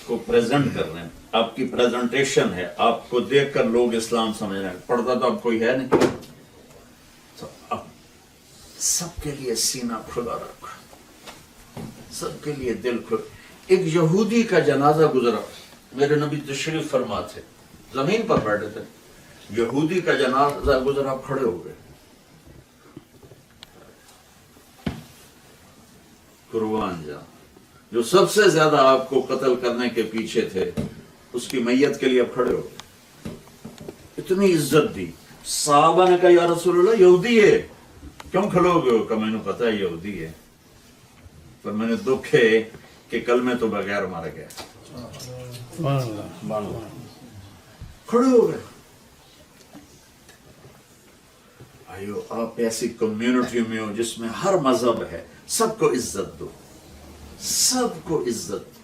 کو پریزنٹ کر رہے ہیں، آپ کی پریزنٹیشن ہے، آپ کو دیکھ کر لوگ اسلام سمجھ رہے ہیں. پڑھتا تو اب کوئی ہے نہیں، تو اب سب کے لیے سینہ کھلا رکھا، سب کے لیے دل کھلا. ایک یہودی کا جنازہ گزرا، میرے نبی تشریف فرما تھے، زمین پر بیٹھے تھے، یہودی کا جنازہ گزرا، کھڑے ہو گئے. قربان جا جو سب سے زیادہ آپ کو قتل کرنے کے پیچھے تھے، اس کی میت کے لیے اب کھڑے ہو گئے. اتنی عزت دی. صحابہ نے کہا یا رسول اللہ یہودی ہے، کیوں کھڑے ہو گئے ہو؟ کہ میں نے پتا ہے یہودی ہے، پر میں نے دکھ ہے کہ کل میں تو بغیر مار گیا. کھڑے ہو گئے. آئیو آپ ایسی کمیونٹی میں ہو جس میں ہر مذہب ہے، سب کو عزت دو، سب کو عزت،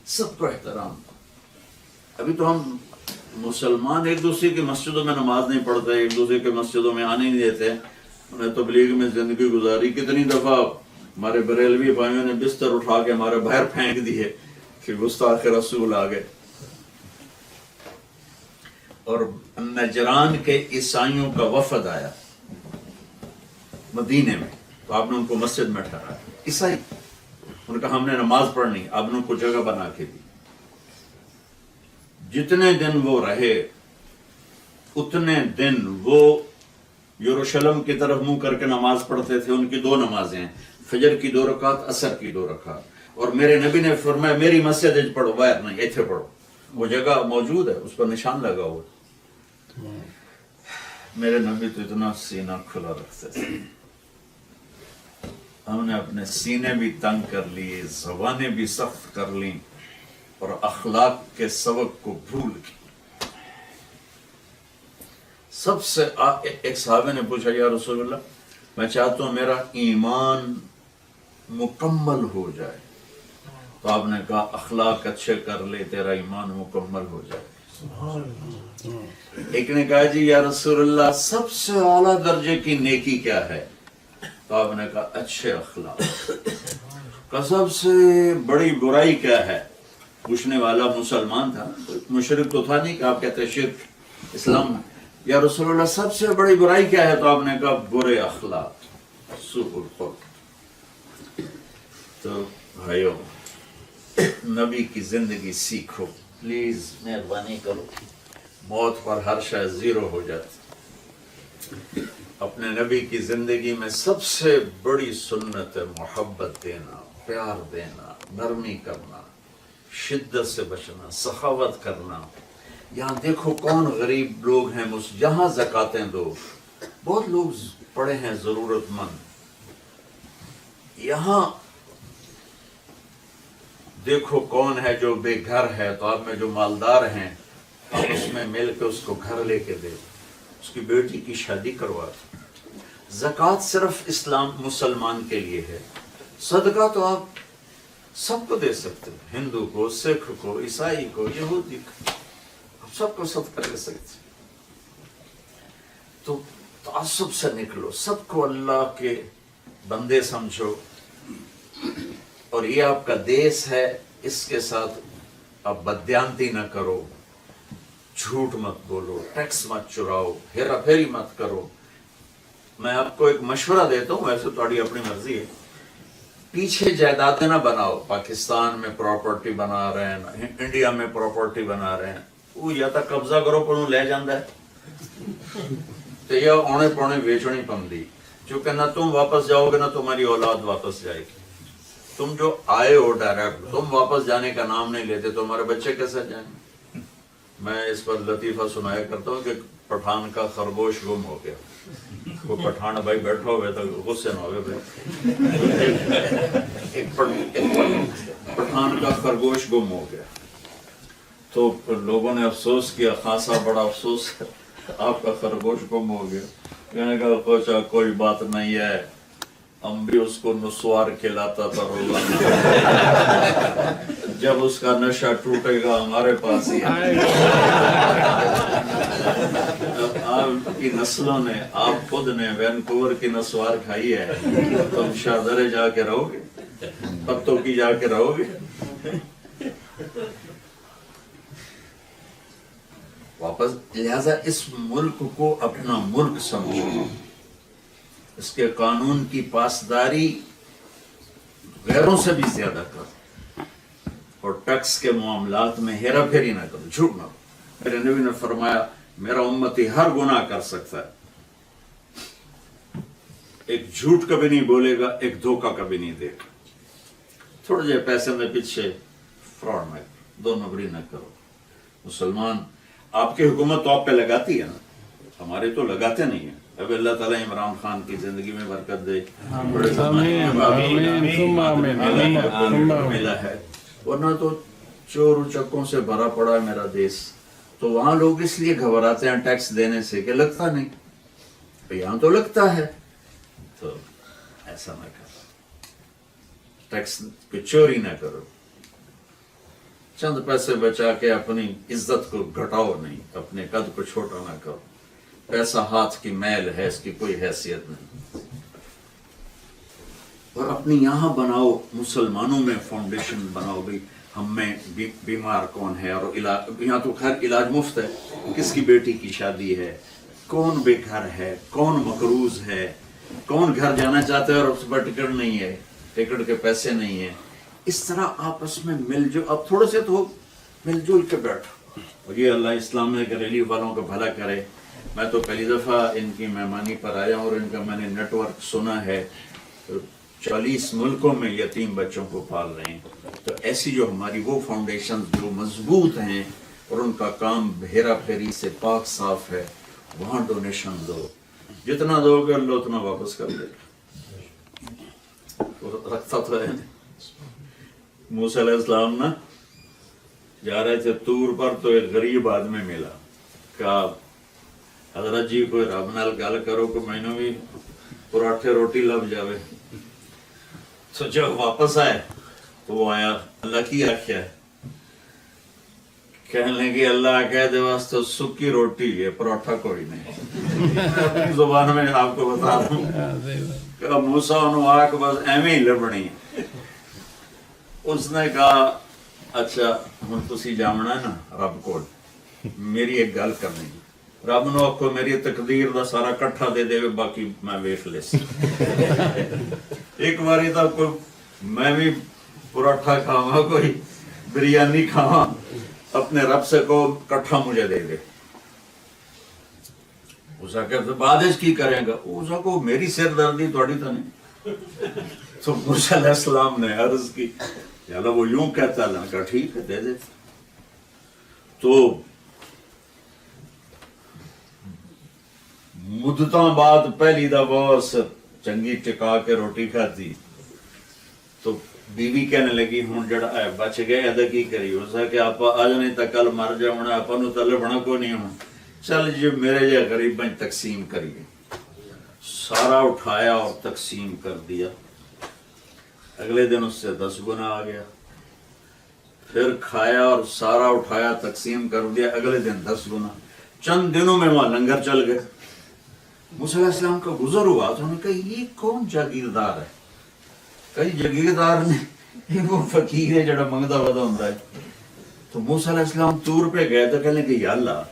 سب کو احترام. ابھی تو ہم مسلمان ایک دوسرے کی مسجدوں میں نماز نہیں پڑھتے، ایک دوسرے کے مسجدوں میں آنے نہیں دیتے. ہمیں تبلیغ میں زندگی گزاری، کتنی دفعہ ہمارے بریلوی بھائیوں نے بستر اٹھا کے ہمارے باہر پھینک دیے کہ گستاخ رسول آ گئے. اور نجران کے عیسائیوں کا وفد آیا مدینے میں، تو آپ نے ان کو مسجد میں ٹھہرایا. عیسائی ان کا ہم نے نماز پڑھنی، آپ نے ان کو جگہ بنا کے دی. جتنے دن وہ رہے اتنے دن وہ یروشلم کی طرف منہ کر کے نماز پڑھتے تھے. ان کی 2 نمازیں ہیں، فجر کی 2 رکعت، عصر کی 2 رکعت. اور میرے نبی نے فرمایا میری مسجد پڑھو، باہر نہیں، ایتھے پڑھو. وہ جگہ موجود ہے، اس پر نشان لگا ہوا. میرے نبی تو اتنا سینہ کھلا رکھتے تھے. ہم نے اپنے سینے بھی تنگ کر لیے، زبانیں بھی سخت کر لیں اور اخلاق کے سبق کو بھول گئے. سب سے ایک صحابہ نے پوچھا یا رسول اللہ میں چاہتا ہوں میرا ایمان مکمل ہو جائے. تو آپ نے کہا اخلاق اچھے کر لے تیرا ایمان مکمل ہو جائے. ایک نے کہا جی یا رسول اللہ سب سے اعلیٰ درجے کی نیکی کیا ہے؟ تو آپ نے کہا اچھے اخلاق. کا سب سے بڑی برائی کیا ہے؟ پوچھنے والا مسلمان تھا, مشرک تو تھا نہیں کہ آپ کہتے شرک اسلام میں. یا رسول اللہ سب سے بڑی برائی کیا ہے؟ تو آپ نے کہا برے اخلاق, سوء الخلق. تو بھائیو نبی کی زندگی سیکھو پلیز, مہربانی کرو. موت پر ہر شے زیرو ہو جاتی. اپنے نبی کی زندگی میں سب سے بڑی سنت ہے محبت دینا, پیار دینا, نرمی کرنا, شدت سے بچنا, سخاوت کرنا. یہاں دیکھو کون غریب لوگ ہیں, یہاں زکاتیں دو. بہت لوگ پڑے ہیں ضرورت مند, یہاں دیکھو کون ہے جو بے گھر ہے. تو آپ میں جو مالدار ہیں آپ اس میں مل کے اس کو گھر لے کے دے, اس کی بیٹی کی شادی کروا دو. زکوٰۃ صرف اسلام مسلمان کے لیے ہے. صدقہ تو آپ سب کو دے سکتے ہیں, ہندو کو, سکھ کو, عیسائی کو, یہودی کو, آپ سب کو صدقہ دے سکتے ہیں. تو تعصب سے نکلو, سب کو اللہ کے بندے سمجھو. اور یہ آپ کا دیس ہے, اس کے ساتھ آپ بددیانتی نہ کرو, جھوٹ مت بولو, ٹیکس مت چراؤ, ہیرا پھیری مت کرو. میں آپ کو ایک مشورہ دیتا ہوں, ویسے تھوڑی اپنی مرضی ہے. پیچھے جائیدادیں نہ بناؤ. پاکستان میں پراپرٹی بنا رہے ہیں, انڈیا میں پراپرٹی بنا رہے ہیں, وہ یا تو قبضہ کرو پر لے جاندہ ہے تو یا اونے پونے ویچنی پندی, چونکہ نہ تم واپس جاؤ گے نہ تمہاری اولاد واپس جائے گی. تم جو آئے ہو ڈائریکٹ, تم واپس جانے کا نام نہیں لیتے, تو ہمارے بچے کیسے جائیں؟ میں اس پر لطیفہ سنایا کرتا ہوں کہ پٹھان کا خرگوش گم ہو گیا. وہ پٹھان بھائی بیٹھا ہوئے تو غصے نہ ہوئے بھائی, ایک پٹھان کا خرگوش گم ہو گیا. تو لوگوں نے افسوس کیا, خاصا بڑا افسوس, آپ کا خرگوش گم ہو گیا. کہنے کا کوچا کوئی بات نہیں ہے, ہم بھی اس کو نسوار کھلاتا تھا روزانہ, جب اس کا نشہ ٹوٹے گا ہمارے پاس ہی ہے. آپ کی نسلوں نے, آپ خود نے وینکوور کی نسوار کھائی ہے, تم شاہدرے جا کے رہو گے, پتوں کی جا کے رہو گے. واپس لہذا اس ملک کو اپنا ملک سمجھو, اس کے قانون کی پاسداری غیروں سے بھی زیادہ کرو, اور ٹیکس کے معاملات میں ہیرا پھیری نہ کرو, جھوٹ نہ. میرے نبی نے فرمایا میرا امتی ہر گناہ کر سکتا ہے, ایک جھوٹ کبھی نہیں بولے گا, ایک دھوکہ کبھی نہیں دے گا. تھوڑے جے پیسے میں پیچھے فراڈ نہ کرو, دو نمبری نہ کرو. مسلمان آپ کی حکومت تو آپ پہ لگاتی ہے نا, ہمارے تو لگاتے نہیں ہیں. اب اللہ تعالیٰ عمران خان کی زندگی میں برکت دے, بڑے ملا ہے, ورنہ تو چور چکوں سے بھرا پڑا ہے میرا دیس. تو وہاں لوگ اس لیے گھبراتے ہیں ٹیکس دینے سے کہ لگتا نہیں, یہاں تو لگتا ہے. تو ایسا نہ کرو, ٹیکس کی چوری نہ کرو, چند پیسے بچا کے اپنی عزت کو گھٹاؤ نہیں, اپنے قد کو چھوٹا نہ کرو. پیسہ ہاتھ کی میل ہے, اس کی کوئی حیثیت نہیں. اور اپنی یہاں بناؤ, مسلمانوں میں فاؤنڈیشن بناؤ. بھی ہم میں بیمار کون ہے, اور یہاں تو خیر علاج مفت ہے. کس کی بیٹی کی شادی ہے, کون بے گھر ہے, کون مقروض ہے, کون گھر جانا چاہتا ہے اور اس پر ٹکٹ نہیں ہے, ٹکٹ کے پیسے نہیں ہیں. اس طرح آپس میں مل جو, اب تھوڑے سے تو مل جل کے بیٹھو. اور یہ اللہ اسلام میں ریلیف والوں کا بھلا کرے. میں تو پہلی دفعہ ان کی مہمانی پر آیا ہوں, اور ان کا میں نے نیٹ ورک سنا ہے. 40 ملکوں میں یتیم بچوں کو پال رہے ہیں. تو ایسی جو ہماری وہ فاؤنڈیشن جو مضبوط ہیں اور ان کا کام ہیرا پھیری سے پاک صاف ہے, وہاں ڈونیشن دو. جتنا دو گے اللہ اتنا واپس کر دے گا. رکھتا تو ہے. موسیٰ علیہ السلام نا جا رہے تھے طور پر, تو ایک غریب آدمی ملا. کہا حضرت جی کوئی رب نال گل کرو کہ میں نے بھی پراٹھے روٹی لب جاوے. تو جب واپس آئے تو وہ آیا, اللہ کی آخیا ہے, کہنے لگے اللہ کہہ دے واسطے سکی روٹی ہے, پراٹھا کوئی نہیں. اپنی زبان میں آپ کو بتا دوں کہ موسیٰ انہوں آکھ بس ایویں ہی لبنی. اس نے کہا اچھا ہن تسی جامنا ہے نا رب کول میری ایک گل کرنی رب نو آکھو میری تقدیر دا سارا کٹھا دے دے باقی میں ویکھ لیس ایک باری تو کوئی میں بھی پراٹھا کھاواں کوئی بریانی کھاواں اپنے رب سے کو کٹھا مجھے دے دے اسا کہ بعد اس کی کریں گا اسا کو میری سر دردی توڑی تو نہیں تو موسیٰ علیہ السلام نے عرض کی یا اللہ وہ یوں کہتا ہے اللہ کہا ٹھیک ہے دے دے تو مدتاں بعد پہلی دفعہ چنگی ٹکا کے روٹی کھاتی تو بیوی کہنے لگی ہوں جڑا ہے بچ گئے ادا کی کری اسا کہ آپ آج نہیں تا کل مر جاؤنا آپ نو تلے بنا کو نہیں ہوں چل جی میرے جے غریب بن تقسیم کریے سارا اٹھایا اور تقسیم کر دیا اگلے دن اس سے 10 گنا آ گیا پھر کھایا اور سارا اٹھایا تقسیم کر دیا اگلے دن 10 گنا چند دنوں میں وہاں لنگر چل گئے موسیٰ علیہ السلام کا گزر ہوا تو انہوں نے کہا یہ کون جاگیردار ہے کئی جاگیردار نے یہ وہ فقیر ہے جڑا منگدا ودا ہوندا ہے تو موسیٰ علیہ السلام طور پہ گئے تو کہنے کہ یا اللہ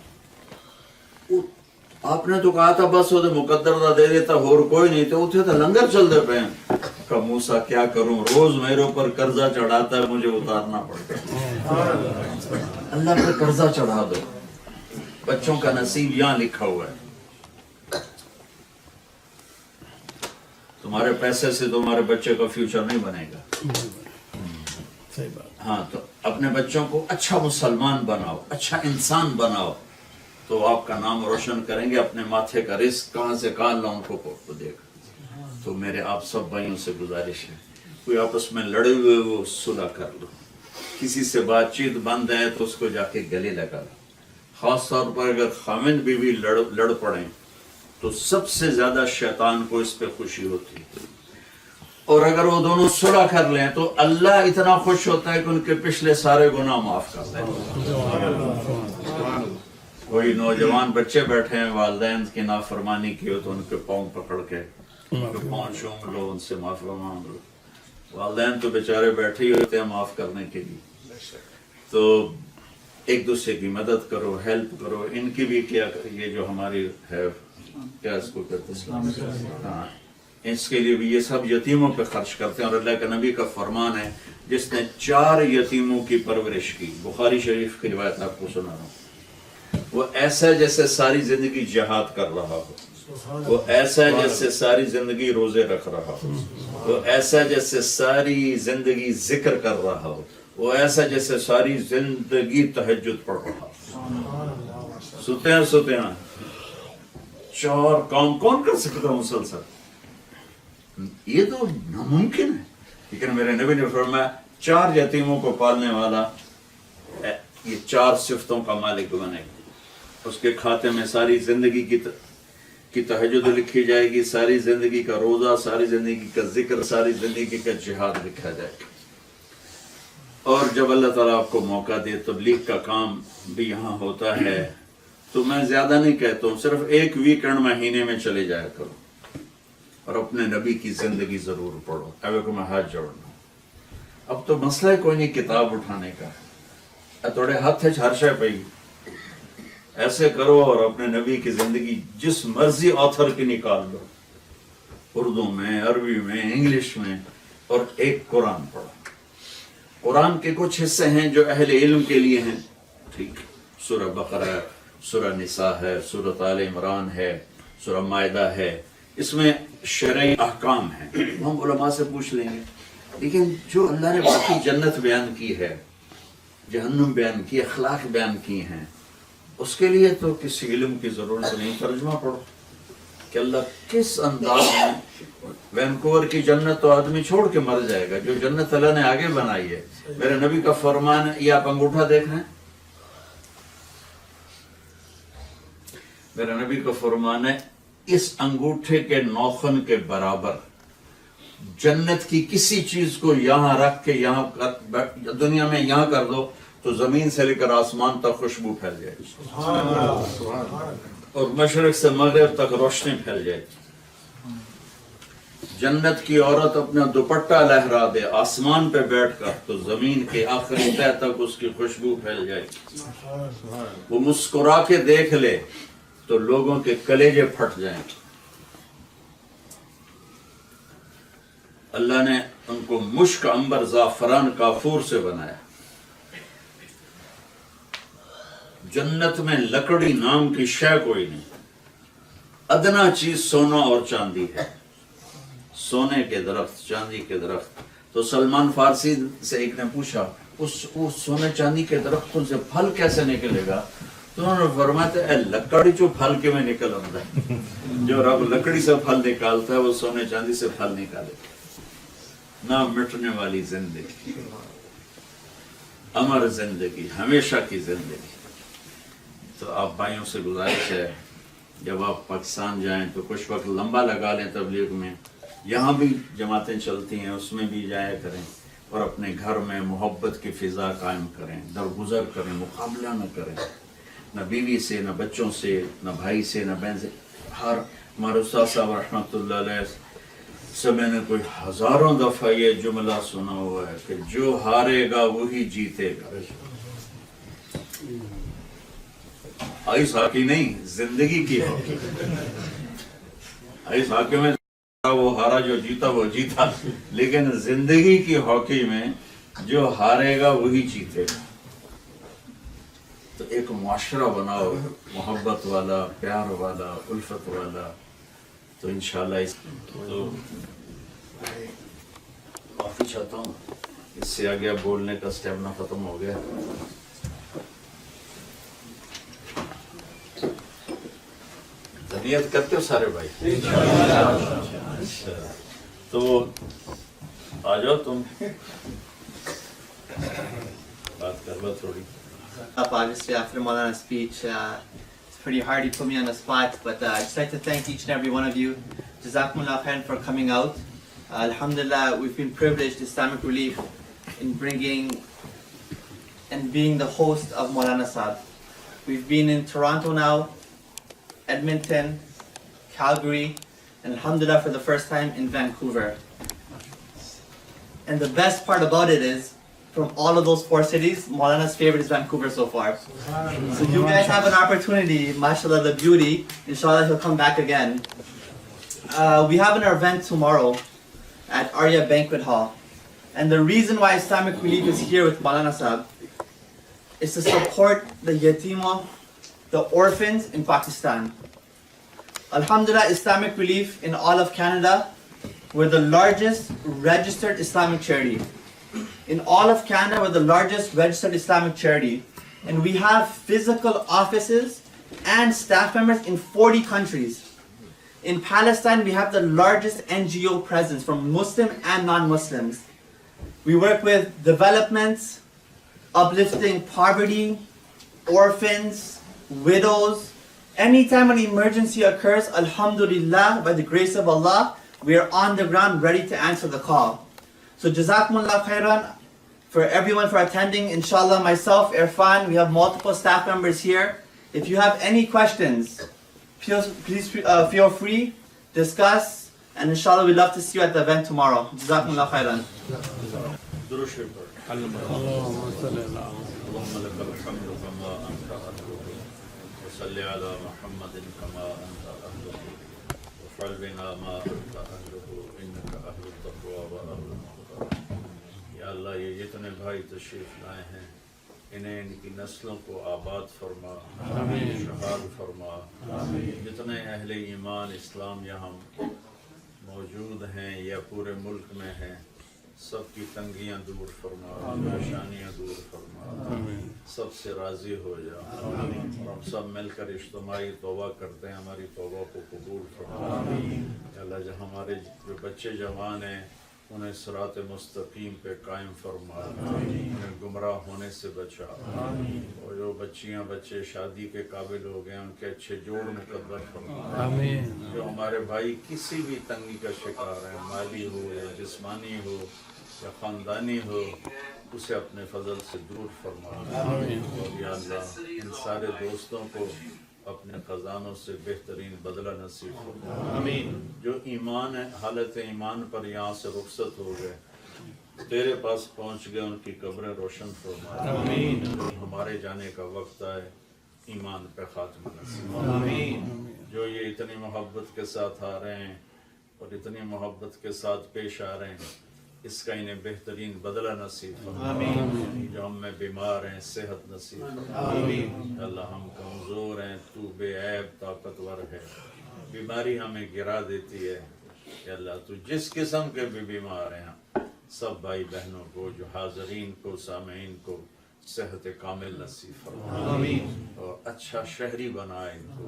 آپ نے تو کہا تھا بس وہ مقدر دا دے دیتا اور کوئی نہیں تو اتنے تو لنگر چل دے پہ ہیں کہ موسیٰ کیا کروں روز میرے اوپر قرضہ چڑھاتا ہے مجھے اتارنا پڑتا ہے اللہ پر قرضہ چڑھا دو بچوں کا نصیب یہاں لکھا ہوا ہے تمہارے پیسے سے تمہارے بچے کا فیوچر نہیں بنے گا صحیح بات ہاں تو اپنے بچوں کو اچھا مسلمان بناؤ اچھا انسان بناؤ تو آپ کا نام روشن کریں گے اپنے ماتھے کا رزق کہاں سے کہاں لاؤں کو دے گا تو میرے آپ سب بھائیوں سے گزارش ہے کوئی آپس میں لڑے ہوئے وہ صلح کر لو کسی سے بات چیت بند ہے تو اس کو جا کے گلے لگا لو خاص طور پر اگر خامند بیوی لڑ پڑیں تو سب سے زیادہ شیطان کو اس پہ خوشی ہوتی ہے اور اگر وہ دونوں صلح کر لیں تو اللہ اتنا خوش ہوتا ہے کہ ان کے پچھلے سارے گناہ معاف کر دیں کوئی نوجوان بچے بیٹھے ہیں والدین کی نافرمانی کی ہو تو ان کے پاؤں پکڑ کے ان کے پاؤں چوم لو ان سے معافی مانگ لو والدین تو بیچارے بیٹھے ہی ہوتے ہیں معاف کرنے کے لیے تو ایک دوسرے کی مدد کرو ہیلپ کرو ان کی بھی کیا یہ جو ہماری ہے کیا اس کو کہتے ہیں ہاں اس کے لیے بھی یہ سب یتیموں پہ خرچ کرتے ہیں اور اللہ کے نبی کا فرمان ہے جس نے 4 یتیموں کی پرورش کی بخاری شریف کی روایت آپ کو سنا رہا ہوں وہ ایسا جیسے ساری زندگی جہاد کر رہا ہو وہ ایسا جیسے ساری زندگی روزے رکھ رہا ہو وہ ایسا جیسے ساری زندگی ذکر کر رہا ہو وہ ایسا جیسے ساری زندگی تہجد پڑھ رہا ہو سوتے ہیں 4 کام کون کر سکتا ہوں مسلسل یہ تو ناممکن ہے لیکن میرے نبی نے فرمایا 4 یتیموں کو پالنے والا یہ 4 صفتوں کا مالک بنے گا اس کے کھاتے میں ساری زندگی کی تہجد لکھی جائے گی ساری زندگی کا روزہ ساری زندگی کا ذکر ساری زندگی کا جہاد لکھا جائے گا اور جب اللہ تعالیٰ آپ کو موقع دے تبلیغ کا کام بھی یہاں ہوتا ہے تو میں زیادہ نہیں کہتا ہوں صرف 1 ویکنڈ مہینے میں چلے جایا کرو اور اپنے نبی کی زندگی ضرور پڑھو اب کو میں ہاتھ جوڑنا اب تو مسئلہ ہے کوئی نہیں کتاب اٹھانے کا تھوڑے ہاتھ ہر شے پہ ایسے کرو اور اپنے نبی کی زندگی جس مرضی آتھر کی نکال لو اردو میں عربی میں انگلش میں اور ایک قرآن پڑھو قرآن کے کچھ حصے ہیں جو اہل علم کے لیے ہیں ٹھیک سورہ بقرہ سورہ نساء ہے سورہ آل عمران ہے سورہ مائدہ ہے اس میں شرعی احکام ہیں ہم علماء سے پوچھ لیں گے لیکن جو اللہ نے باقی جنت بیان کی ہے جہنم بیان کی اخلاق بیان کی ہیں اس کے لیے تو کسی علم کی ضرورت نہیں ترجمہ پڑھو کہ اللہ کس انداز میں وینکوور کی جنت تو آدمی چھوڑ کے مر جائے گا جو جنت اللہ نے آگے بنائی ہے میرے نبی کا فرمان ہے یہ آپ انگوٹھا دیکھ رہے ہیں میرے نبی کا فرمان ہے اس انگوٹھے کے نوخن کے برابر جنت کی کسی چیز کو یہاں رکھ کے یہاں دنیا میں یہاں کر دو تو زمین سے لے کر آسمان تک خوشبو پھیل جائے گی اور مشرق سے مغرب تک روشنی پھیل جائے گی جنت کی عورت اپنا دوپٹہ لہرا دے آسمان پہ بیٹھ کر تو زمین کے آخری تہ تک اس کی خوشبو پھیل جائے گی. وہ مسکرا کے دیکھ لے تو لوگوں کے کلیجے پھٹ جائیں. اللہ نے ان کو مشک عنبر زعفران کافور سے بنایا. جنت میں لکڑی نام کی شے کوئی نہیں. ادنا چیز سونا اور چاندی ہے. سونے کے درخت، چاندی کے درخت. تو سلمان فارسی سے ایک نے پوچھا اس سونے چاندی کے درختوں سے پھل کیسے نکلے گا؟ تو انہوں نے فرمایا اے لکڑی جو پھل کے میں نکل آتا ہے. جو رب لکڑی سے پھل نکالتا ہے وہ سونے چاندی سے پھل نکالے. نہ مٹنے والی زندگی، امر زندگی، ہمیشہ کی زندگی. تو آپ بھائیوں سے گزارش ہے جب آپ پاکستان جائیں تو کچھ وقت لمبا لگا لیں تبلیغ میں. یہاں بھی جماعتیں چلتی ہیں اس میں بھی جایا کریں اور اپنے گھر میں محبت کی فضا قائم کریں. درگزر کریں، مقابلہ نہ کریں، نہ بیوی سے، نہ بچوں سے، نہ بھائی سے، نہ بہن سے. ہمارے استاد صاحب رحمۃ اللہ علیہ سے میں نے کوئی ہزاروں دفعہ یہ جملہ سنا ہوا ہے کہ جو ہارے گا وہی جیتے گا. آئس ہاکی نہیں، زندگی کی ہاکی. آئس ہاکی میں وہ ہارا، جو جیتا وہ جیتا، لیکن زندگی کی ہاکی میں جو ہارے گا وہی جیتے گا. تو ایک معاشرہ بناؤ محبت والا، پیار والا، الفت والا. تو انشاءاللہ تو معافی چاہتا ہوں اس سے آگے بولنے کا اسٹیمنا ختم ہو گیا. نیت کرتے ہو سارے بھائی؟ تو آ جاؤ تم بات کر لو تھوڑی. Obviously, after Maulana's speech, it's pretty hard. He put me on the spot, but I'd just like to thank each and every one of you. Jazakumullah khairan for coming out. Alhamdulillah, we've been privileged, Islamic Relief, in bringing and being the host of Maulana Sahib. We've been in Toronto now, Edmonton, Calgary, and Alhamdulillah for the first time in Vancouver. And the best part about it is, from all of those 4 cities, Maulana's favorite is Vancouver so far. So you guys have an opportunity, mashallah, the beauty. Inshallah, he'll come back again. We have an event tomorrow at Arya Banquet Hall. And the reason why Islamic Relief is here with Maulana Sahib is to support the yatima, the orphans in Pakistan. Alhamdulillah, Islamic Relief in all of Canada, we're the largest registered Islamic charity. In all of Canada, we're the largest registered Islamic charity. And we have physical offices and staff members in 40 countries. In Palestine, we have the largest NGO presence from Muslim and non-Muslims. We work with developments, uplifting poverty, orphans, widows. Anytime an emergency occurs, alhamdulillah, by the grace of Allah, we are on the ground ready to answer the call. So Jazakumullah khairan for everyone for attending. Inshallah, myself, Irfan, we have multiple staff members here. If you have any questions, please feel free, discuss, and inshallah we'd love to see you at the event tomorrow. Jazakumullah khairan. اللهم صل على اللهم لك الحمد كما أنت أهله وصل على محمد كما أنت أهله وافعل بنا ما أنت أهله إنك أهل التقوى وأهل المغفرة. یا اللہ یہ جتنے بھائی تشریف لائے ہیں انہیں ان کی نسلوں کو آباد فرما، شہاد فرما. جتنے اہل ایمان اسلام یہاں موجود ہیں یا پورے ملک میں ہیں سب کی تنگیاں دور فرما، پریشانیاں دور فرما، سب سے راضی ہو جا. اور ہم سب مل کر اجتماعی توبہ کرتے ہیں، ہماری توبہ کو قبول فرما. اللہ جو ہمارے جو بچے جوان ہیں انہیں صراط مستقیم پہ قائم فرما، انہیں گمراہ ہونے سے بچا. اور جو بچیاں بچے شادی کے قابل ہو گئے ان کے اچھے جوڑ مقدر فرما. جو ہمارے بھائی کسی بھی تنگی کا شکار ہیں، مالی ہو یا جسمانی ہو یا خاندانی ہو، اسے اپنے فضل سے دور فرما. اور یا اللہ ان سارے دوستوں کو اپنے خزانوں سے بہترین بدلہ نصیب فرما۔ آمین جو ایمان ہے حالت ایمان پر یہاں سے رخصت ہو گئے تیرے پاس پہنچ گئے ان کی قبریں روشن فرما۔ آمین ہمارے جانے کا وقت آئے ایمان پہ خاتمہ نصیب۔ آمین جو یہ اتنی محبت کے ساتھ آ رہے ہیں اور اتنی محبت کے ساتھ پیش آ رہے ہیں اس کا انہیں بہترین بدلہ نصیب فرما۔ آمین جو ہم میں بیمار ہیں صحت نصیب فرما۔ آمین اللہ ہم کمزور ہیں تو بے عیب طاقتور ہے، بیماری ہمیں گرا دیتی ہے کہ اللہ تو جس قسم کے بھی بیمار ہیں سب بھائی بہنوں کو جو حاضرین کو سامعین کو صحت کامل نصیب فرما آمین اور اچھا شہری بنا ان کو،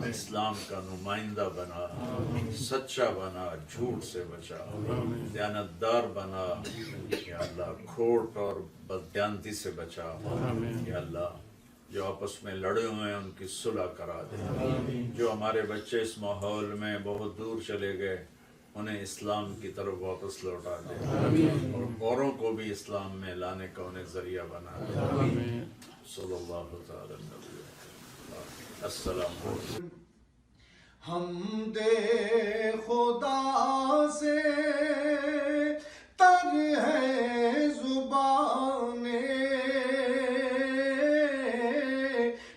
اسلام کا نمائندہ بنا، سچا بنا، جھوٹ سے بچا، دیانتدار بنا، یا اللہ کھوٹ اور بددیانتی سے بچا، یا اللہ جو آپس میں لڑے ہوئے ہیں ان کی صلح کرا دے، جو ہمارے بچے اس ماحول میں بہت دور چلے گئے انہیں اسلام کی طرف واپس لوٹا دے اور اوروں کو بھی اسلام میں لانے کا انہیں ذریعہ بنا دے۔ صلی اللہ تعالی علیہ السلام علیکم۔ حمد خدا سے تر ہے زبان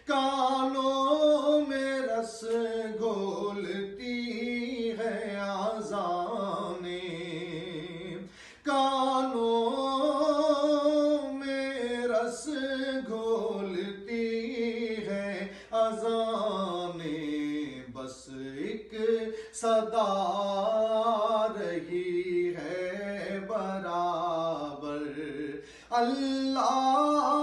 کانوں میں رس گھولتی ہے اذان کانوں میں رس گھولتی ہے اذان بس ایک صدا رہی ہے برابر اللہ